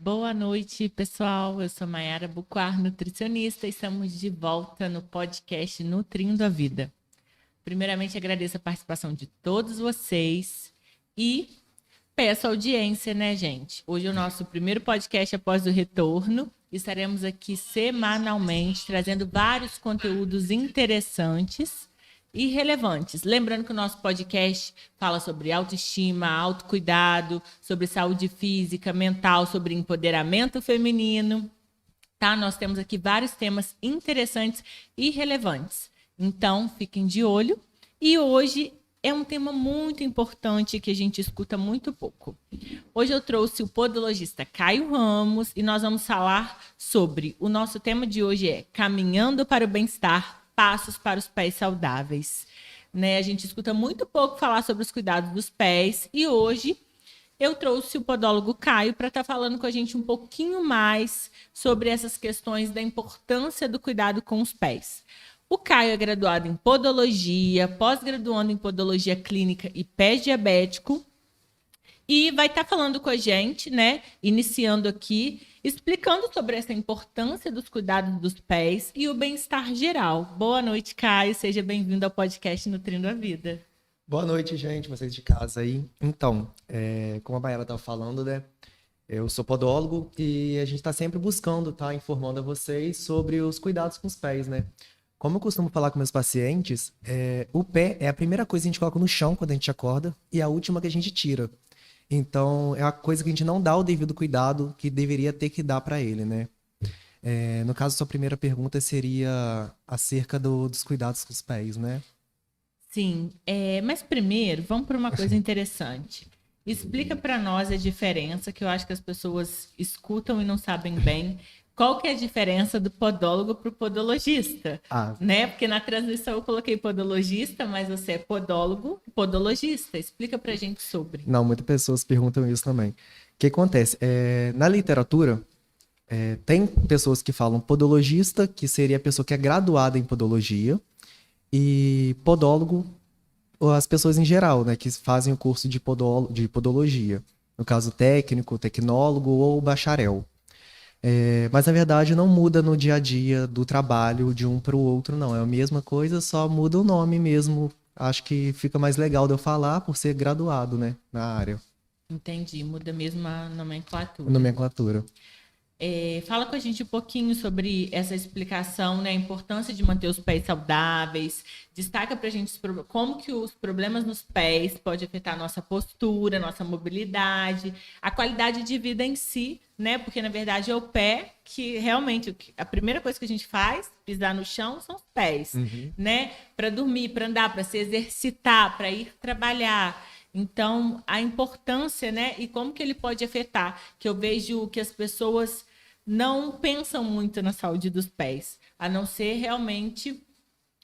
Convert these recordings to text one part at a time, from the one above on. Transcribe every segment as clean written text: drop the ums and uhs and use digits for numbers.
Boa noite, pessoal. Eu sou Mayara Buquar, nutricionista, e estamos de volta no podcast Nutrindo a Vida. Primeiramente, agradeço a participação de todos vocês e peço audiência, né, gente? Hoje é o nosso primeiro podcast após o retorno. Estaremos aqui semanalmente trazendo vários conteúdos interessantes e relevantes. Lembrando que o nosso podcast fala sobre autoestima, autocuidado, sobre saúde física, mental, sobre empoderamento feminino, tá? Nós temos aqui vários temas interessantes e relevantes. Então, fiquem de olho. E hoje é um tema muito importante que a gente escuta muito pouco. Hoje eu trouxe o podologista Caio Ramos e nós vamos falar sobre... O nosso tema de hoje é Caminhando para o Bem-Estar, Passos para os Pés Saudáveis. Né? A gente escuta muito pouco falar sobre os cuidados dos pés e hoje eu trouxe o podólogo Caio para estar falando com a gente um pouquinho mais sobre essas questões da importância do cuidado com os pés. O Caio é graduado em podologia, pós-graduando em podologia clínica e pé diabético, e vai estar falando com a gente, né? Iniciando aqui, explicando sobre essa importância dos cuidados dos pés e o bem-estar geral. Boa noite, Caio. Seja bem-vindo ao podcast Nutrindo a Vida. Boa noite, gente, vocês de casa aí. Então, como a Mayara estava falando, né? Eu sou podólogo e a gente está sempre buscando, tá? Informando a vocês sobre os cuidados com os pés, né? Como eu costumo falar com meus pacientes, o pé é a primeira coisa que a gente coloca no chão quando a gente acorda e a última que a gente tira. Então, é a coisa que a gente não dá o devido cuidado que deveria ter que dar para ele, né? No caso, sua primeira pergunta seria acerca dos cuidados com os pés, né? Sim, mas primeiro, vamos para uma coisa interessante. Explica para nós a diferença, que eu acho que as pessoas escutam e não sabem bem. Qual que é a diferença do podólogo para o podologista? Né? Porque na transmissão eu coloquei podologista, mas você é podólogo e podologista. Explica para a gente sobre. Não, muitas pessoas perguntam isso também. O que acontece? Na literatura, tem pessoas que falam podologista, que seria a pessoa que é graduada em podologia, e podólogo, as pessoas em geral, né, que fazem o curso de podologia. No caso, técnico, tecnólogo ou bacharel. Mas, na verdade, não muda no dia a dia do trabalho de um para o outro, não. É a mesma coisa, só muda o nome mesmo. Acho que fica mais legal de eu falar por ser graduado, né, na área. Entendi, muda mesmo a nomenclatura. Nomenclatura. Fala com a gente um pouquinho sobre essa explicação, né? A importância de manter os pés saudáveis. Destaca para a gente como que os problemas nos pés podem afetar a nossa postura, nossa mobilidade, a qualidade de vida em si, né? Porque, na verdade, é o pé que realmente a primeira coisa que a gente faz, pisar no chão, são os pés, né? Para dormir, para andar, para se exercitar, para ir trabalhar. Então, a importância, né? E como que ele pode afetar, que eu vejo que as pessoas não pensam muito na saúde dos pés, a não ser realmente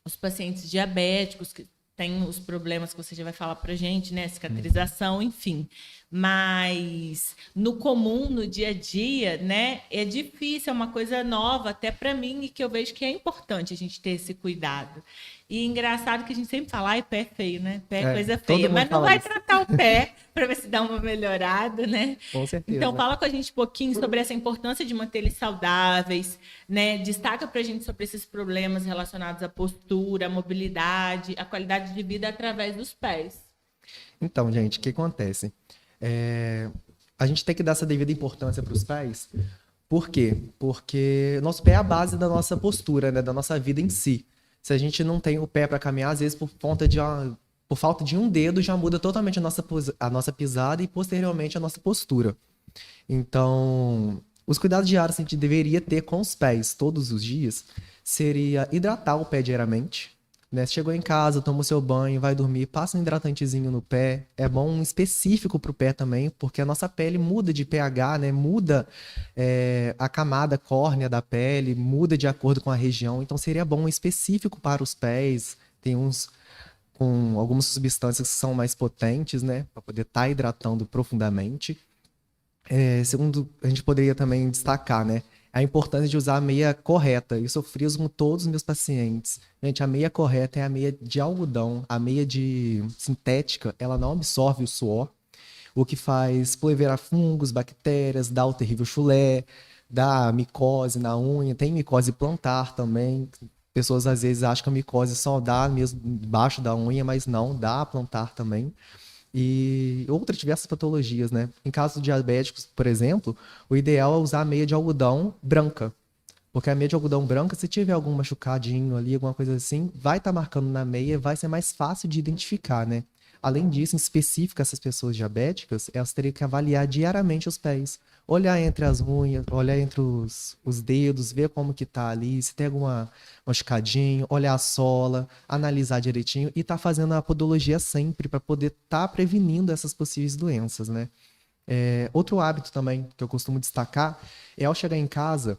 os pacientes diabéticos, que têm os problemas que você já vai falar para a gente, né? Cicatrização, enfim. Mas no comum, no dia a dia, né? É difícil, é uma coisa nova até para mim e que eu vejo que é importante a gente ter esse cuidado. E engraçado que a gente sempre fala, ai, pé é feio, né? Pé é coisa feia, mas não vai tratar o pé para ver se dá uma melhorada, né? Com certeza. Então, fala com a gente um pouquinho sobre essa importância de manter eles saudáveis, né? Destaca para a gente sobre esses problemas relacionados à postura, à mobilidade, à qualidade de vida através dos pés. Então, gente, o que acontece? A gente tem que dar essa devida importância para os pés. Por quê? Porque nosso pé é a base da nossa postura, né? Da nossa vida em si. Se a gente não tem o pé para caminhar, às vezes por falta de um dedo, já muda totalmente a nossa pisada e posteriormente a nossa postura. Então, os cuidados diários que a gente deveria ter com os pés todos os dias seria hidratar o pé diariamente. Né? Chegou em casa, toma o seu banho, vai dormir, passa um hidratantezinho no pé. É bom um específico para o pé também, porque a nossa pele muda de pH, né? Muda a camada córnea da pele, muda de acordo com a região. Então seria bom um específico para os pés. Tem uns com algumas substâncias que são mais potentes, né? Para poder estar hidratando profundamente. Segundo, a gente poderia também destacar, né? A importância de usar a meia correta. Isso eu friso com todos os meus pacientes. Gente, a meia correta é a meia de algodão. A meia de sintética, ela não absorve o suor. o que faz proliferar fungos, bactérias, dá o terrível chulé, dá micose na unha, tem micose plantar também. Pessoas às vezes acham que a micose só dá mesmo embaixo da unha, mas não, dá plantar também. E outras diversas patologias, né? Em casos diabéticos, por exemplo, o ideal é usar a meia de algodão branca. Porque a meia de algodão branca, se tiver algum machucadinho ali, alguma coisa assim, vai estar marcando na meia, vai ser mais fácil de identificar, né? Além disso, em específico, essas pessoas diabéticas, elas teriam que avaliar diariamente os pés. Olhar entre as unhas, olhar entre os dedos, ver como que tá ali, se tem alguma machucadinho, olhar a sola, analisar direitinho e tá fazendo a podologia sempre para poder estar prevenindo essas possíveis doenças, né? Outro hábito também que eu costumo destacar é ao chegar em casa,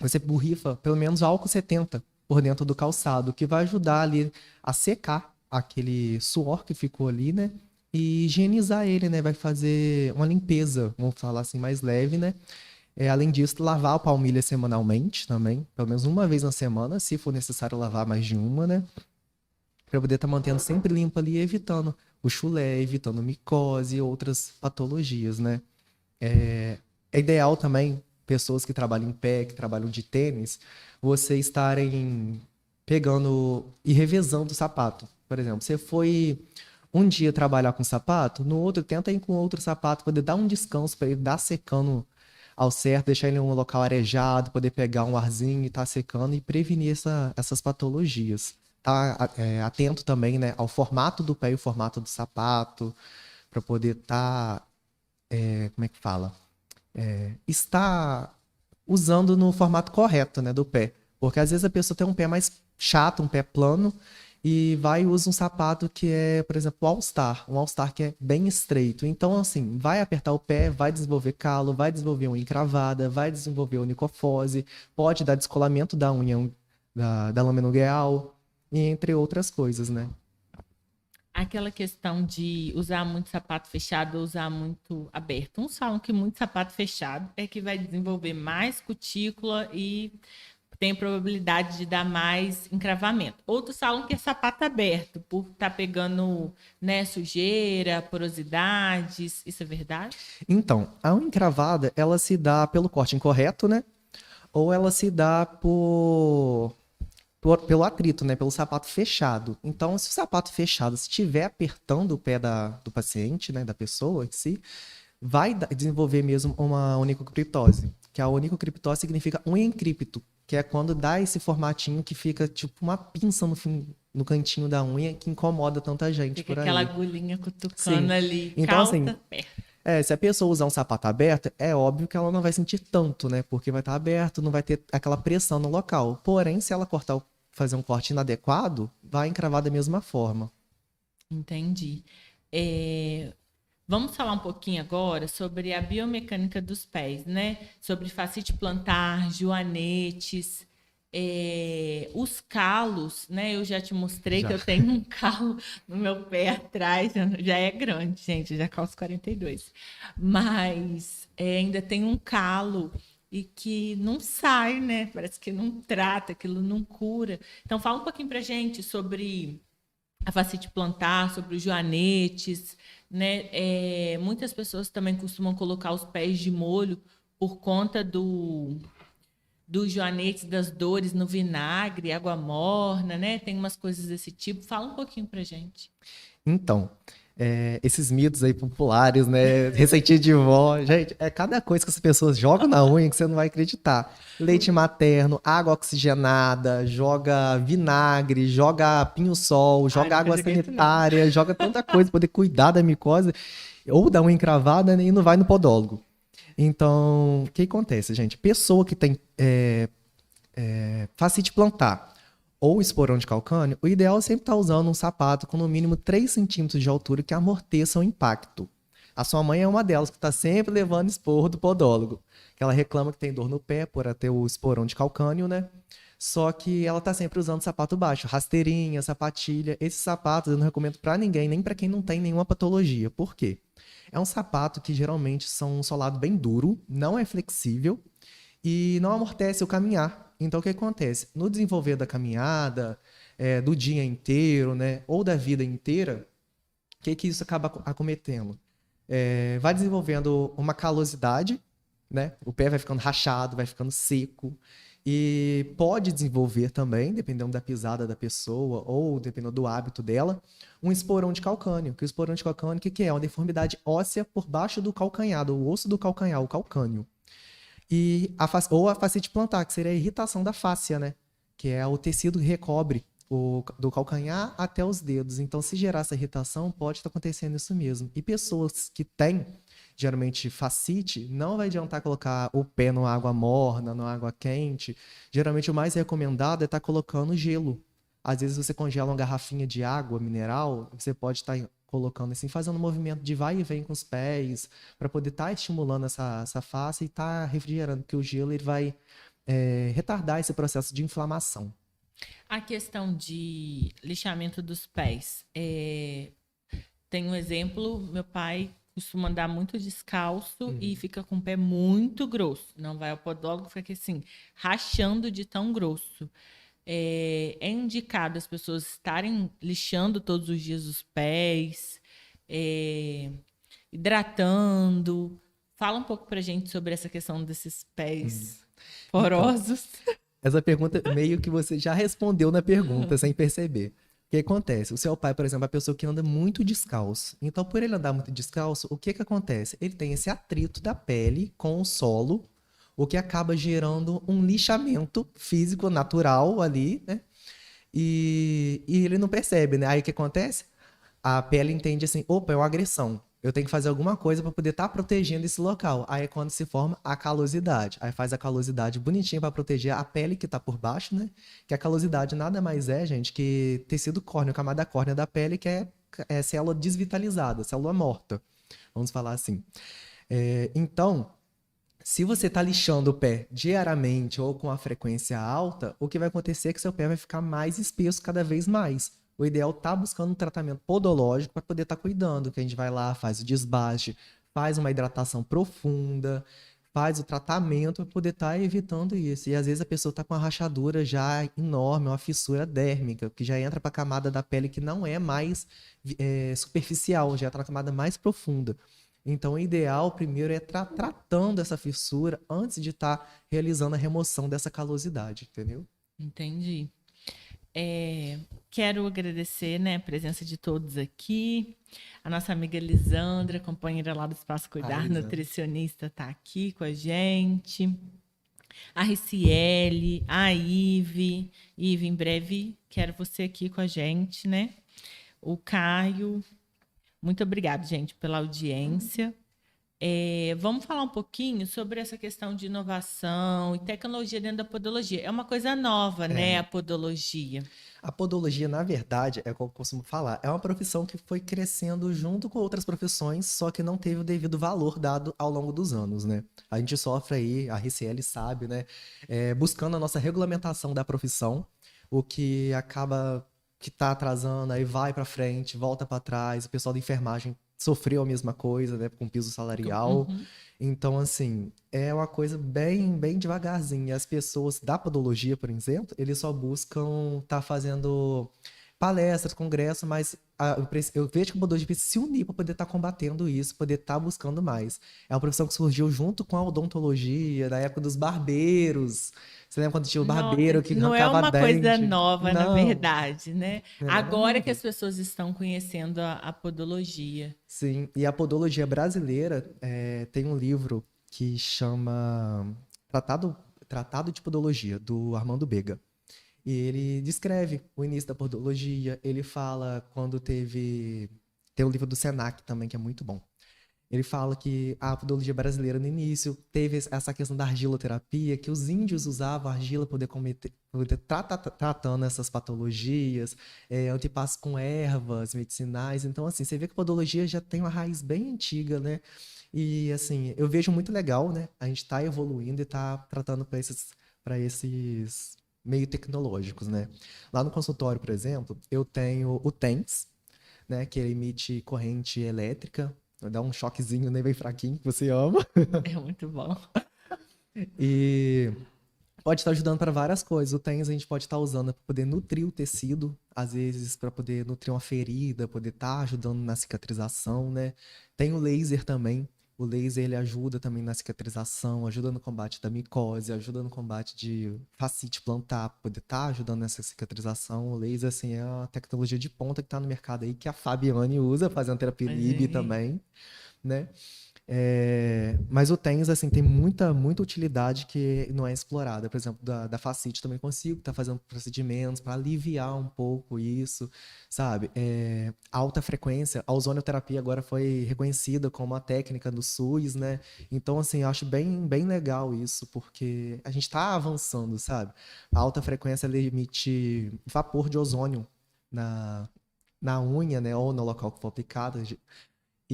você borrifa pelo menos álcool 70 por dentro do calçado, que vai ajudar ali a secar aquele suor que ficou ali, né? E higienizar ele, né? Vai fazer uma limpeza, vamos falar assim, mais leve, né? Além disso, lavar a palmilha semanalmente também, pelo menos uma vez na semana, se for necessário lavar mais de uma, né? Para poder estar mantendo sempre limpo ali, evitando o chulé, evitando micose e outras patologias, né? É ideal também, pessoas que trabalham em pé, que trabalham de tênis, você estarem pegando e revezando o sapato. Por exemplo, você foi um dia trabalhar com sapato, no outro tenta ir com outro sapato, poder dar um descanso para ele dar secando ao certo, deixar ele em um local arejado, poder pegar um arzinho e estar secando e prevenir essas patologias. Tá atento também, né, ao formato do pé e o formato do sapato, para poder estar, como é que fala? Está usando no formato correto, né, do pé. Porque às vezes a pessoa tem um pé mais chato, um pé plano, e vai e usa um sapato que é, por exemplo, um All-Star que é bem estreito. Então, assim, vai apertar o pé, vai desenvolver calo, vai desenvolver unha encravada, vai desenvolver onicofose, pode dar descolamento da unha da lâmina ungueal, e entre outras coisas, né? Aquela questão de usar muito sapato fechado ou usar muito aberto. Uns falam que muito sapato fechado é que vai desenvolver mais cutícula e tem probabilidade de dar mais encravamento. Outros falam que é sapato aberto, por estar pegando, né, sujeira, porosidades. Isso é verdade? Então, a unha encravada, ela se dá pelo corte incorreto, né? Ou ela se dá pelo atrito, né? Pelo sapato fechado. Então, se o sapato fechado estiver apertando o pé do paciente, né? Da pessoa em si, vai desenvolver mesmo uma onicocriptose. Que a onicocriptose significa unha em cripto, que é quando dá esse formatinho que fica tipo uma pinça no cantinho da unha que incomoda tanta gente Fica por aí. aquela agulhinha cutucando Sim. ali, Então, assim, calça, perto. se a pessoa usar um sapato aberto, é óbvio que ela não vai sentir tanto, né? Porque vai estar aberto, não vai ter aquela pressão no local. Porém, se ela fazer um corte inadequado, vai encravar da mesma forma. Entendi. Vamos falar um pouquinho agora sobre a biomecânica dos pés, né? Sobre fascite plantar, joanetes, os calos, né? Eu já te mostrei que eu tenho um calo no meu pé atrás, já é grande, gente, já calço 42. Mas ainda tem um calo e que não sai, né? Parece que não trata, aquilo não cura. Então, fala um pouquinho pra gente sobre a fascite plantar, sobre os joanetes, né? Muitas pessoas também costumam colocar os pés de molho por conta dos joanetes, das dores no vinagre, água morna, né? Tem umas coisas desse tipo. Fala um pouquinho pra gente. Então, esses mitos aí populares, né? Receitinha de vó. Gente, é cada coisa que as pessoas jogam na unha que você não vai acreditar. Leite materno, água oxigenada, joga vinagre, joga pinho-sol, joga água sanitária, joga tanta coisa pra poder cuidar da micose ou da unha encravada, né, e não vai no podólogo. Então, o que acontece, gente? Pessoa que tem fascite plantar ou esporão de calcânio, o ideal é sempre estar usando um sapato com no mínimo 3 centímetros de altura que amorteça o impacto. A sua mãe é uma delas que está sempre levando esporro do podólogo. Que ela reclama que tem dor no pé por ter o esporão de calcânio, né? Só que ela está sempre usando sapato baixo, rasteirinha, sapatilha. Esses sapatos eu não recomendo para ninguém, nem para quem não tem nenhuma patologia. Por quê? É um sapato que geralmente são um solado bem duro, não é flexível e não amortece o caminhar. Então, o que acontece? No desenvolver da caminhada, do dia inteiro, né, ou da vida inteira, o que isso acaba acometendo? vai desenvolvendo uma calosidade, né? O pé vai ficando rachado, vai ficando seco. E pode desenvolver também, dependendo da pisada da pessoa ou dependendo do hábito dela, um esporão de calcânio. Que o esporão de calcânio, o que que é? Uma deformidade óssea por baixo do calcanhar, do osso do calcanhar, o calcânio. Ou a fascite plantar, que seria a irritação da fáscia, né? Que é o tecido que recobre do calcanhar até os dedos. Então, se gerar essa irritação, pode estar acontecendo isso mesmo. E pessoas que têm, geralmente, fascite, não vai adiantar colocar o pé numa água morna, numa água quente. Geralmente, o mais recomendado é estar colocando gelo. Às vezes, você congela uma garrafinha de água mineral, você pode estar colocando assim, fazendo um movimento de vai e vem com os pés, para poder estar estimulando essa face e estar refrigerando, porque o gelo ele vai retardar esse processo de inflamação. A questão de lixamento dos pés. Tem um exemplo, meu pai costuma andar muito descalço e fica com o pé muito grosso. Não vai ao podólogo, fica assim, rachando de tão grosso. É indicado as pessoas estarem lixando todos os dias os pés, hidratando. Fala um pouco pra gente sobre essa questão desses pés Então, porosos. essa pergunta meio que você já respondeu na pergunta sem perceber. O que acontece? O seu pai, por exemplo, é uma pessoa que anda muito descalço. Então, por ele andar muito descalço, o que acontece? Ele tem esse atrito da pele com o solo, o que acaba gerando um lixamento físico natural ali, né? E ele não percebe, né? Aí o que acontece? A pele entende assim, opa, é uma agressão. Eu tenho que fazer alguma coisa para poder estar protegendo esse local. Aí é quando se forma a calosidade. Aí faz a calosidade bonitinha para proteger a pele que está por baixo, né? Que a calosidade nada mais é, gente, que tecido córneo, camada córnea da pele, que é célula desvitalizada, célula morta. Vamos falar assim. Então, se você está lixando o pé diariamente ou com a frequência alta, o que vai acontecer é que seu pé vai ficar mais espesso cada vez mais. O ideal é estar buscando um tratamento podológico para poder estar cuidando, que a gente vai lá, faz o desbaste, faz uma hidratação profunda, faz o tratamento para poder estar evitando isso. E às vezes a pessoa está com uma rachadura já enorme, uma fissura dérmica, que já entra para a camada da pele que não é mais superficial, já entra na camada mais profunda. Então, o ideal primeiro é estar tratando essa fissura antes de estar realizando a remoção dessa calosidade, entendeu? Entendi. Quero agradecer, né, a presença de todos aqui. A nossa amiga Lisandra, companheira lá do Espaço Cuidar, nutricionista, está aqui com a gente. A Riciele, a Ive. Ive, em breve quero você aqui com a gente, né? O Caio. Muito obrigado, gente, pela audiência. Vamos falar um pouquinho sobre essa questão de inovação e tecnologia dentro da podologia. É uma coisa nova, né, a podologia. A podologia, na verdade, é como eu costumo falar, é uma profissão que foi crescendo junto com outras profissões, só que não teve o devido valor dado ao longo dos anos, né? A gente sofre aí, a RCL sabe, né? Buscando a nossa regulamentação da profissão, o que acaba que tá atrasando, aí vai para frente, volta para trás, o pessoal da enfermagem sofreu a mesma coisa, né, com piso salarial. Então, assim, é uma coisa bem, bem devagarzinho. As pessoas da podologia, por exemplo, eles só buscam estar fazendo palestras, congressos, mas eu vejo que a podologia precisa se unir para poder estar combatendo isso, poder estar buscando mais. É uma profissão que surgiu junto com a odontologia, na época dos barbeiros. Você lembra quando tinha o barbeiro que não é arrancava uma dente? coisa nova, na Não, verdade, né? não é nada Agora que novo. as pessoas estão conhecendo a podologia. Sim, e a podologia brasileira tem um livro que chama Tratado de Podologia, do Armando Bega. E ele descreve o início da podologia, ele fala quando teve... Tem o livro do Senac também, que é muito bom. Ele fala que a podologia brasileira, no início, teve essa questão da argiloterapia, que os índios usavam a argila para poder tratando essas patologias, antepassos com ervas medicinais. Então, assim, você vê que a podologia já tem uma raiz bem antiga, né? E, assim, eu vejo muito legal, né? A gente está evoluindo e está tratando para esses meio tecnológicos, né? Lá no consultório, por exemplo, eu tenho o TENS, né? Que ele emite corrente elétrica, dá um choquezinho, né? Bem fraquinho, que você ama. É muito bom. E pode estar ajudando para várias coisas. O TENS a gente pode estar usando para poder nutrir o tecido, às vezes para poder nutrir uma ferida, poder estar ajudando na cicatrização, né? Tem o laser também. O laser ele ajuda também na cicatrização, ajuda no combate da micose, ajuda no combate de fascite plantar, poder estar ajudando nessa cicatrização. O laser assim é uma tecnologia de ponta que está no mercado aí que a Fabiane usa fazendo terapia Lib também, né? Mas o TENS, assim, tem muita utilidade que não é explorada. Por exemplo, da fascite também consigo estar fazendo procedimentos para aliviar um pouco isso, sabe? Alta frequência, a ozonioterapia agora foi reconhecida como uma técnica do SUS, né? Então, assim, eu acho bem legal isso, porque a gente está avançando, sabe? A alta frequência ela emite vapor de ozônio na unha, né? Ou no local que for aplicado.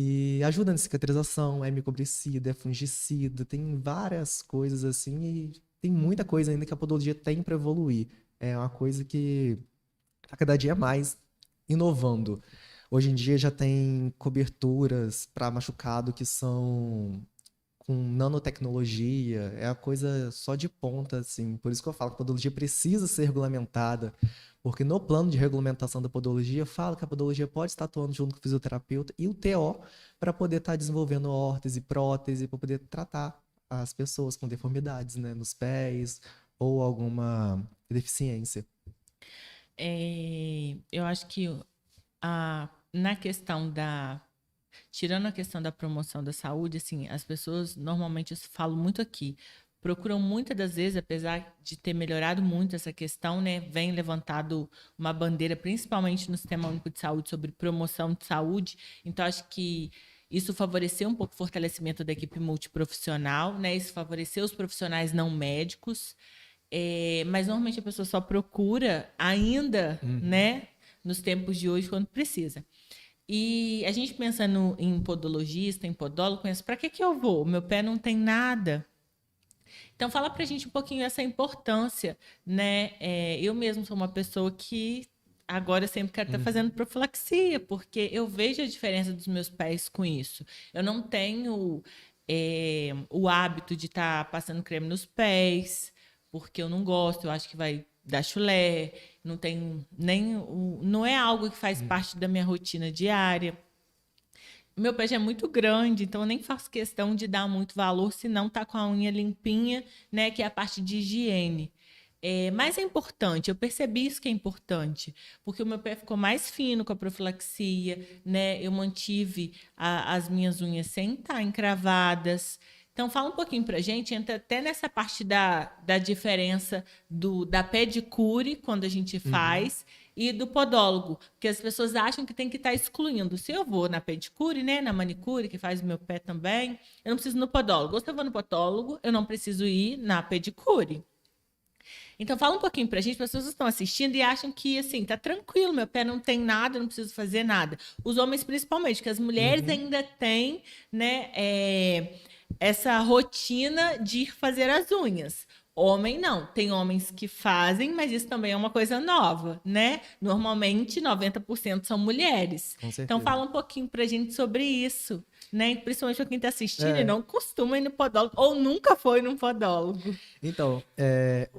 E ajuda na cicatrização, é micobricida, é fungicida, tem várias coisas assim e tem muita coisa ainda que a podologia tem para evoluir. É uma coisa que tá cada dia mais inovando. Hoje em dia já tem coberturas para machucado que são com nanotecnologia, é a coisa só de ponta, assim. Por isso que eu falo que a podologia precisa ser regulamentada, porque no plano de regulamentação da podologia, fala que a podologia pode estar atuando junto com o fisioterapeuta e o TO para poder estar desenvolvendo órtese, prótese, para poder tratar as pessoas com deformidades, né, nos pés ou alguma deficiência. Eu acho que na questão tirando a questão da promoção da saúde, assim, as pessoas normalmente, eu falo muito aqui, procuram muitas das vezes, apesar de ter melhorado muito essa questão, né, vem levantado uma bandeira, principalmente no Sistema Único de Saúde, sobre promoção de saúde. Então, acho que isso favoreceu um pouco o fortalecimento da equipe multiprofissional, né, isso favoreceu os profissionais não médicos, mas normalmente a pessoa só procura ainda, né, nos tempos de hoje, quando precisa. E a gente pensando em podologista, em podólogo, pensa, para que eu vou? Meu pé não tem nada. Então, fala pra gente um pouquinho essa importância, né? Eu mesmo sou uma pessoa que agora sempre quero estar fazendo profilaxia, porque eu vejo a diferença dos meus pés com isso. Eu não tenho o hábito de estar passando creme nos pés, porque eu não gosto, eu acho que vai dar chulé, não tenho não é algo que faz parte da minha rotina diária. Meu pé já é muito grande, então eu nem faço questão de dar muito valor se não tá com a unha limpinha, né, que é a parte de higiene. Mas é importante, eu percebi isso que é importante, porque o meu pé ficou mais fino com a profilaxia, né? Eu mantive as minhas unhas sem estar encravadas. Então, fala um pouquinho pra gente, entra até nessa parte da diferença da pedicure, quando a gente faz, e do podólogo, porque as pessoas acham que tem que estar excluindo. Se eu vou na pedicure, né, na manicure, que faz o meu pé também, eu não preciso ir no podólogo. Ou se eu vou no podólogo, eu não preciso ir na pedicure. Então, fala um pouquinho pra gente, as pessoas estão assistindo e acham que, assim, tá tranquilo, meu pé não tem nada, eu não preciso fazer nada. Os homens, principalmente, porque as mulheres ainda têm, né, essa rotina de ir fazer as unhas. Homem não, tem homens que fazem, mas isso também é uma coisa nova, né? Normalmente 90% são mulheres. Com Então certeza. fala um pouquinho pra gente sobre isso, né? Principalmente pra quem tá assistindo e É. não costuma ir no podólogo ou nunca foi num podólogo. Então,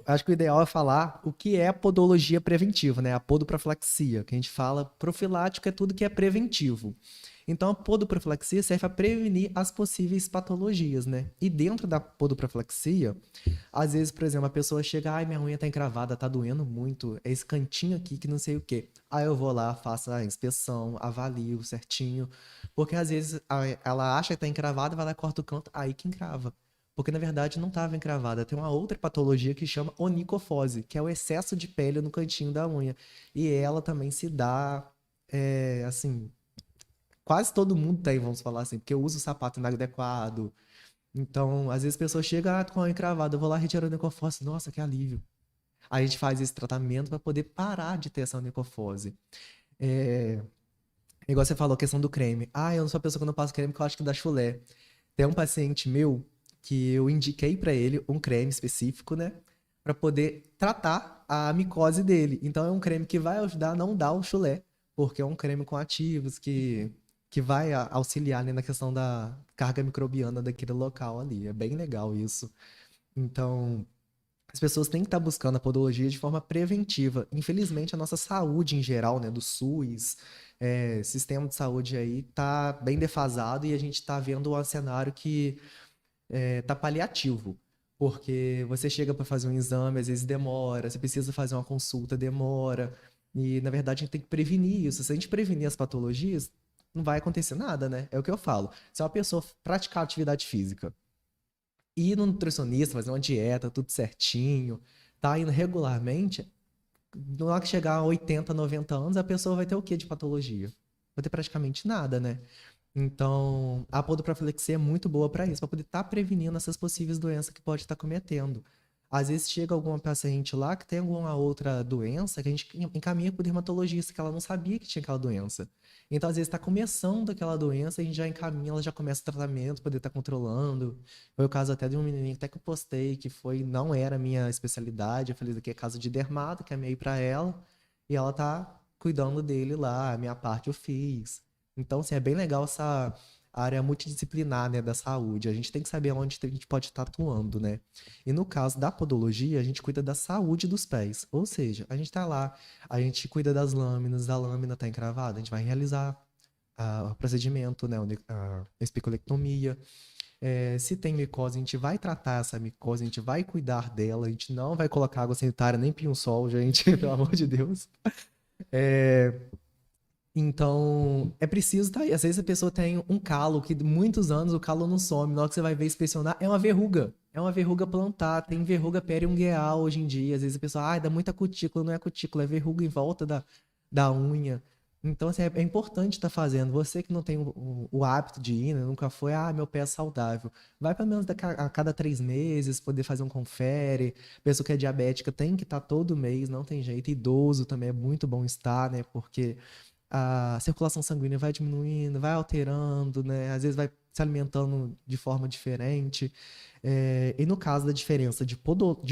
acho que o ideal é falar o que é a podologia preventiva, né? A podoprofilaxia, que a gente fala profilático é tudo que é preventivo. Então, a podoprofilaxia serve para prevenir as possíveis patologias, né? E dentro da podoprofilaxia, às vezes, por exemplo, a pessoa chega, ai, minha unha tá encravada, tá doendo muito, é esse cantinho aqui que não sei o quê. Aí eu vou lá, faço a inspeção, avalio certinho, porque às vezes ela acha que tá encravada, vai lá e corta o canto, aí que encrava. Porque na verdade não estava encravada. Tem uma outra patologia que chama onicofose, que é o excesso de pele no cantinho da unha. E ela também se dá, assim, quase todo mundo tem, vamos falar assim, porque usa o sapato inadequado. Então, às vezes a pessoa chega com a unha encravada, eu vou lá retirar a onicofose, nossa, que alívio. Aí a gente faz esse tratamento para poder parar de ter essa onicofose. É, igual você falou, a questão do creme. Ah, eu não sou a pessoa que não passo creme porque eu acho que dá chulé. Tem um paciente meu que eu indiquei para ele um creme específico, né? Para poder tratar a micose dele. Então é um creme que vai ajudar a não dar o chulé, porque é um creme com ativos que vai auxiliar ali na questão da carga microbiana daquele local ali. É bem legal isso. Então, as pessoas têm que estar buscando a podologia de forma preventiva. Infelizmente, a nossa saúde em geral, né, do SUS, sistema de saúde aí, tá bem defasado e a gente está vendo um cenário que tá paliativo. Porque você chega para fazer um exame, às vezes demora, você precisa fazer uma consulta, demora. E, na verdade, a gente tem que prevenir isso. Se a gente prevenir as patologias, não vai acontecer nada, né? É o que eu falo. Se uma pessoa praticar atividade física, ir no nutricionista, fazer uma dieta, tudo certinho, tá indo regularmente, na hora que chegar a 80, 90 anos, a pessoa vai ter o quê de patologia? Vai ter praticamente nada, né? Então, a podoprofilexia é muito boa para isso, para poder estar prevenindo essas possíveis doenças que pode estar cometendo. Às vezes chega alguma paciente lá que tem alguma outra doença que a gente encaminha para o dermatologista, que ela não sabia que tinha aquela doença. Então, às vezes, está começando aquela doença, a gente já encaminha, ela já começa o tratamento, poder estar controlando. Foi o caso até de um menininho até que eu postei, que foi, não era a minha especialidade, eu falei, isso aqui é caso de dermato, que é para ela, e ela tá cuidando dele lá, a minha parte eu fiz. Então, assim, é bem legal essa área multidisciplinar, né, da saúde. A gente tem que saber onde a gente pode estar atuando, né? E no caso da podologia, a gente cuida da saúde dos pés. Ou seja, a gente está lá, a gente cuida das lâminas, a lâmina está encravada, a gente vai realizar o procedimento, né, a espicolectomia. Se tem micose, a gente vai tratar essa micose, a gente vai cuidar dela, a gente não vai colocar água sanitária nem pinho-sol, gente, pelo amor de Deus. Então, é preciso tá aí. Às vezes a pessoa tem um calo que muitos anos o calo não some. Na hora que você vai ver inspecionar, é uma verruga. É uma verruga plantar. Tem verruga periungueal hoje em dia. Às vezes a pessoa, dá muita cutícula. Não é cutícula, é verruga em volta da unha. Então, assim, é importante estar fazendo. Você que não tem o hábito de ir, né, nunca foi, meu pé é saudável. Vai pelo menos a cada 3 meses, poder fazer um confere. Pessoa que é diabética tem que estar todo mês, não tem jeito. Idoso também é muito bom estar, né? Porque a circulação sanguínea vai diminuindo, vai alterando, né? Às vezes vai se alimentando de forma diferente. E no caso da diferença de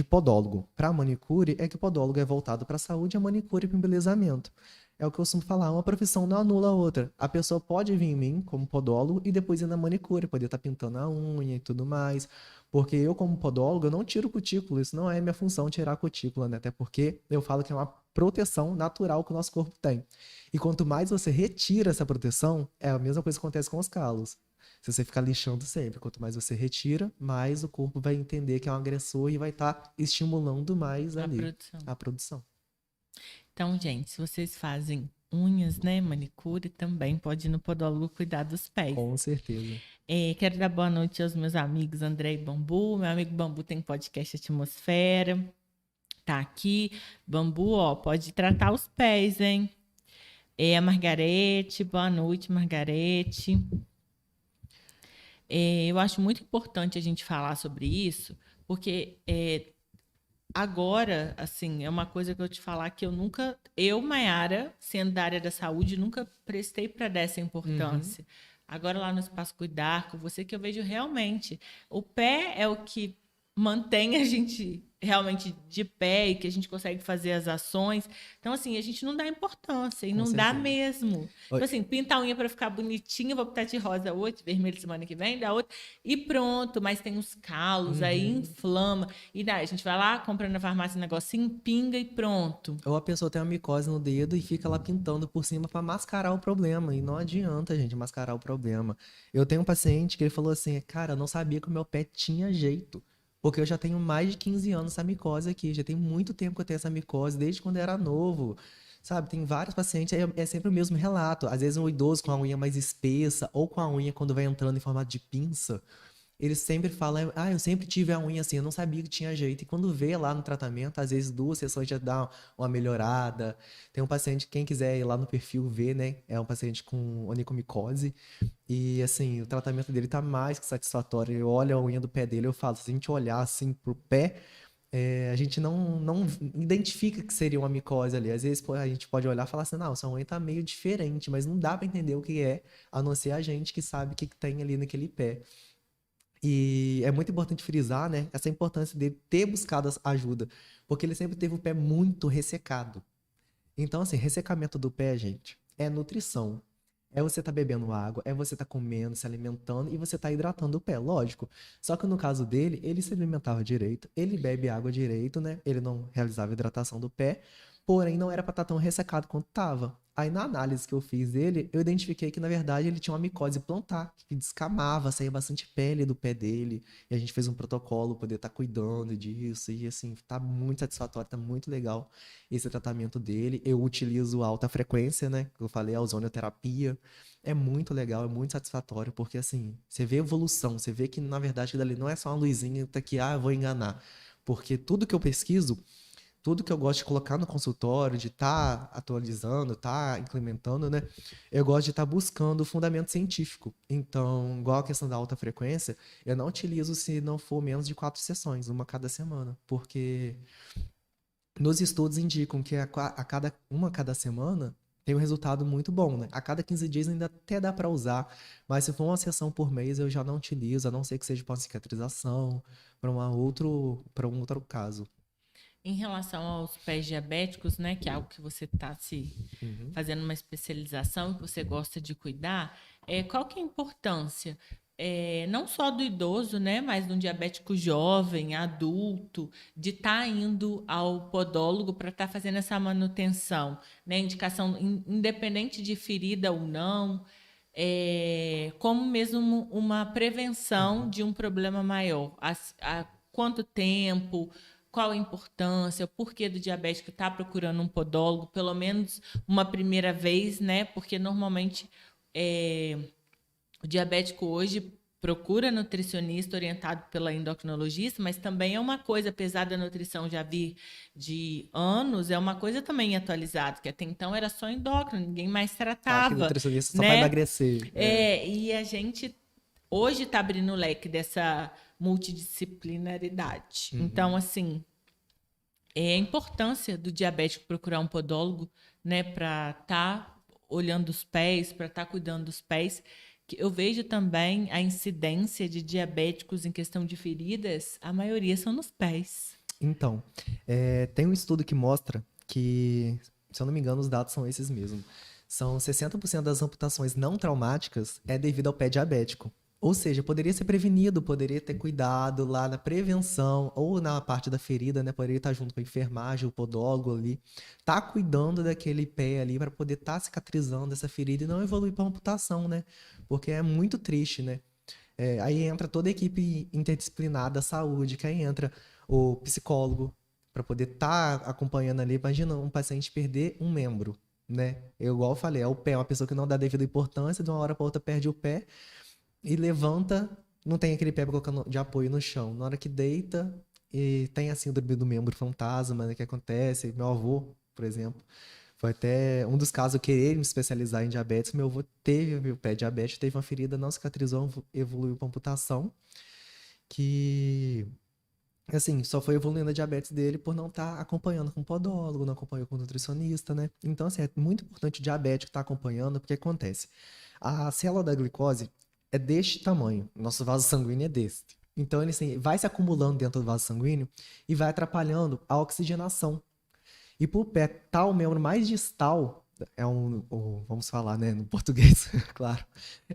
podólogo para manicure, é que o podólogo é voltado para a saúde e a manicure para o embelezamento. É o que eu costumo falar, uma profissão não anula a outra. A pessoa pode vir em mim como podólogo e depois ir na manicure, poder estar pintando a unha e tudo mais. Porque eu, como podólogo, eu não tiro cutícula. Isso não é minha função tirar a cutícula, né? Até porque eu falo que é uma proteção natural que o nosso corpo tem. E quanto mais você retira essa proteção, é a mesma coisa que acontece com os calos. Se você ficar lixando sempre, quanto mais você retira, mais o corpo vai entender que é um agressor e vai estar estimulando mais ali a produção. Então, gente, se vocês fazem unhas, né, manicure, também pode ir no podólogo cuidar dos pés. Com certeza. Quero dar boa noite aos meus amigos André e Bambu. Meu amigo Bambu tem podcast Atmosfera. Tá aqui. Bambu, pode tratar os pés, hein? A Margarete, boa noite, Margarete. Eu acho muito importante a gente falar sobre isso, porque agora, assim, é uma coisa que eu te falar que Maiara, sendo da área da saúde, nunca prestei para dar essa importância. Agora lá no Espaço Cuidar, com você, que eu vejo realmente, o pé é o que mantém a gente realmente de pé e que a gente consegue fazer as ações. Então, assim, a gente não dá importância e Com não certeza. dá mesmo. Tipo assim, pinta a unha para ficar bonitinha, vou pintar de rosa hoje, vermelho semana que vem, da outra, e pronto, mas tem uns calos, aí inflama. E daí, a gente vai lá, compra na farmácia um negocinho, pinga e pronto. Ou a pessoa tem uma micose no dedo e fica lá pintando por cima para mascarar o problema. E não adianta, gente, mascarar o problema. Eu tenho um paciente que ele falou assim, cara, eu não sabia que o meu pé tinha jeito. Porque eu já tenho mais de 15 anos essa micose aqui. Já tem muito tempo que eu tenho essa micose, desde quando eu era novo. Sabe, tem vários pacientes, é sempre o mesmo relato. Às vezes um idoso com a unha mais espessa, ou com a unha quando vai entrando em formato de pinça. Eles sempre falam, eu sempre tive a unha assim, eu não sabia que tinha jeito. E quando vê lá no tratamento, às vezes 2 sessões já dá uma melhorada. Tem um paciente, quem quiser ir lá no perfil ver, né? É um paciente com onychomicose. E assim, o tratamento dele tá mais que satisfatório. Eu olho a unha do pé dele, eu falo, se a gente olhar assim pro pé, a gente não identifica que seria uma micose ali. Às vezes a gente pode olhar e falar assim, não, essa unha tá meio diferente, mas não dá para entender o que é, a não ser a gente que sabe o que tem ali naquele pé. E é muito importante frisar, né, essa importância dele ter buscado ajuda, porque ele sempre teve o pé muito ressecado. Então, assim, ressecamento do pé, gente, é nutrição. É você tá bebendo água, é você tá comendo, se alimentando e você tá hidratando o pé, lógico. Só que no caso dele, ele se alimentava direito, ele bebe água direito, né? Ele não realizava hidratação do pé, porém não era pra estar tão ressecado quanto tava. Aí na análise que eu fiz dele, eu identifiquei que na verdade ele tinha uma micose plantar, que descamava, saía bastante pele do pé dele, e a gente fez um protocolo poder estar cuidando disso, e assim, tá muito satisfatório, tá muito legal esse tratamento dele. Eu utilizo alta frequência, né? Que eu falei, a ozonioterapia. É muito legal, é muito satisfatório, porque assim, você vê evolução, você vê que na verdade aquilo ali não é só uma luzinha que tá aqui, eu vou enganar. Porque tudo que eu pesquiso, tudo que eu gosto de colocar no consultório, de estar atualizando, estar implementando, né? Eu gosto de estar buscando o fundamento científico. Então, igual a questão da alta frequência, eu não utilizo se não for menos de 4 sessões, uma cada semana, porque nos estudos indicam que uma a cada semana tem um resultado muito bom, né? A cada 15 dias ainda até dá para usar, mas se for uma sessão por mês eu já não utilizo, a não ser que seja para uma cicatrização, para um outro caso. Em relação aos pés diabéticos, né, que é algo que você está se Uhum. fazendo uma especialização, que você gosta de cuidar, qual que é a importância? Não só do idoso, né, mas do diabético jovem, adulto, de estar indo ao podólogo para estar fazendo essa manutenção, né, indicação independente de ferida ou não, como mesmo uma prevenção Uhum. de um problema maior. Há quanto tempo? Qual a importância, o porquê do diabético estar procurando um podólogo, pelo menos uma primeira vez, né? Porque normalmente o diabético hoje procura nutricionista orientado pela endocrinologista, mas também é uma coisa, apesar da nutrição já vir de anos, é uma coisa também atualizada, que até então era só endócrino, ninguém mais Acho que tratava, nutricionista só para né? emagrecer. É. E a gente hoje está abrindo o leque dessa multidisciplinaridade. Então, Uhum. assim, a importância do diabético procurar um podólogo, né, para estar olhando os pés, para estar cuidando dos pés. Que eu vejo também a incidência de diabéticos em questão de feridas, a maioria são nos pés. Então, tem um estudo que mostra que, se eu não me engano, os dados são esses mesmo. São 60% das amputações não traumáticas é devido ao pé diabético. Ou seja, poderia ser prevenido, poderia ter cuidado lá na prevenção ou na parte da ferida, né? Poderia estar junto com a enfermagem, o podólogo ali, tá cuidando daquele pé ali para poder estar cicatrizando essa ferida e não evoluir para amputação, né? Porque é muito triste, né? Aí entra toda a equipe interdisciplinar da saúde, que aí entra o psicólogo, para poder estar acompanhando ali. Imagina um paciente perder um membro, né? Eu, igual eu falei, é o pé, uma pessoa que não dá devida importância, de uma hora para outra perde o pé e levanta, não tem aquele pé colocando de apoio no chão. Na hora que deita, e tem a síndrome do membro fantasma, né, que acontece. Meu avô, por exemplo, foi até um dos casos eu querer me especializar em diabetes. Meu avô teve o pé diabético, teve uma ferida, não cicatrizou, evoluiu para amputação, que assim, só foi evoluindo a diabetes dele por não estar acompanhando com podólogo, não acompanhou com nutricionista, né? Então, assim, é muito importante o diabético estar acompanhando, porque acontece. A célula da glicose é deste tamanho, nosso vaso sanguíneo é desse. Então, ele assim, vai se acumulando dentro do vaso sanguíneo e vai atrapalhando a oxigenação. E por pé, tal membro mais distal, vamos falar, né, no português, claro,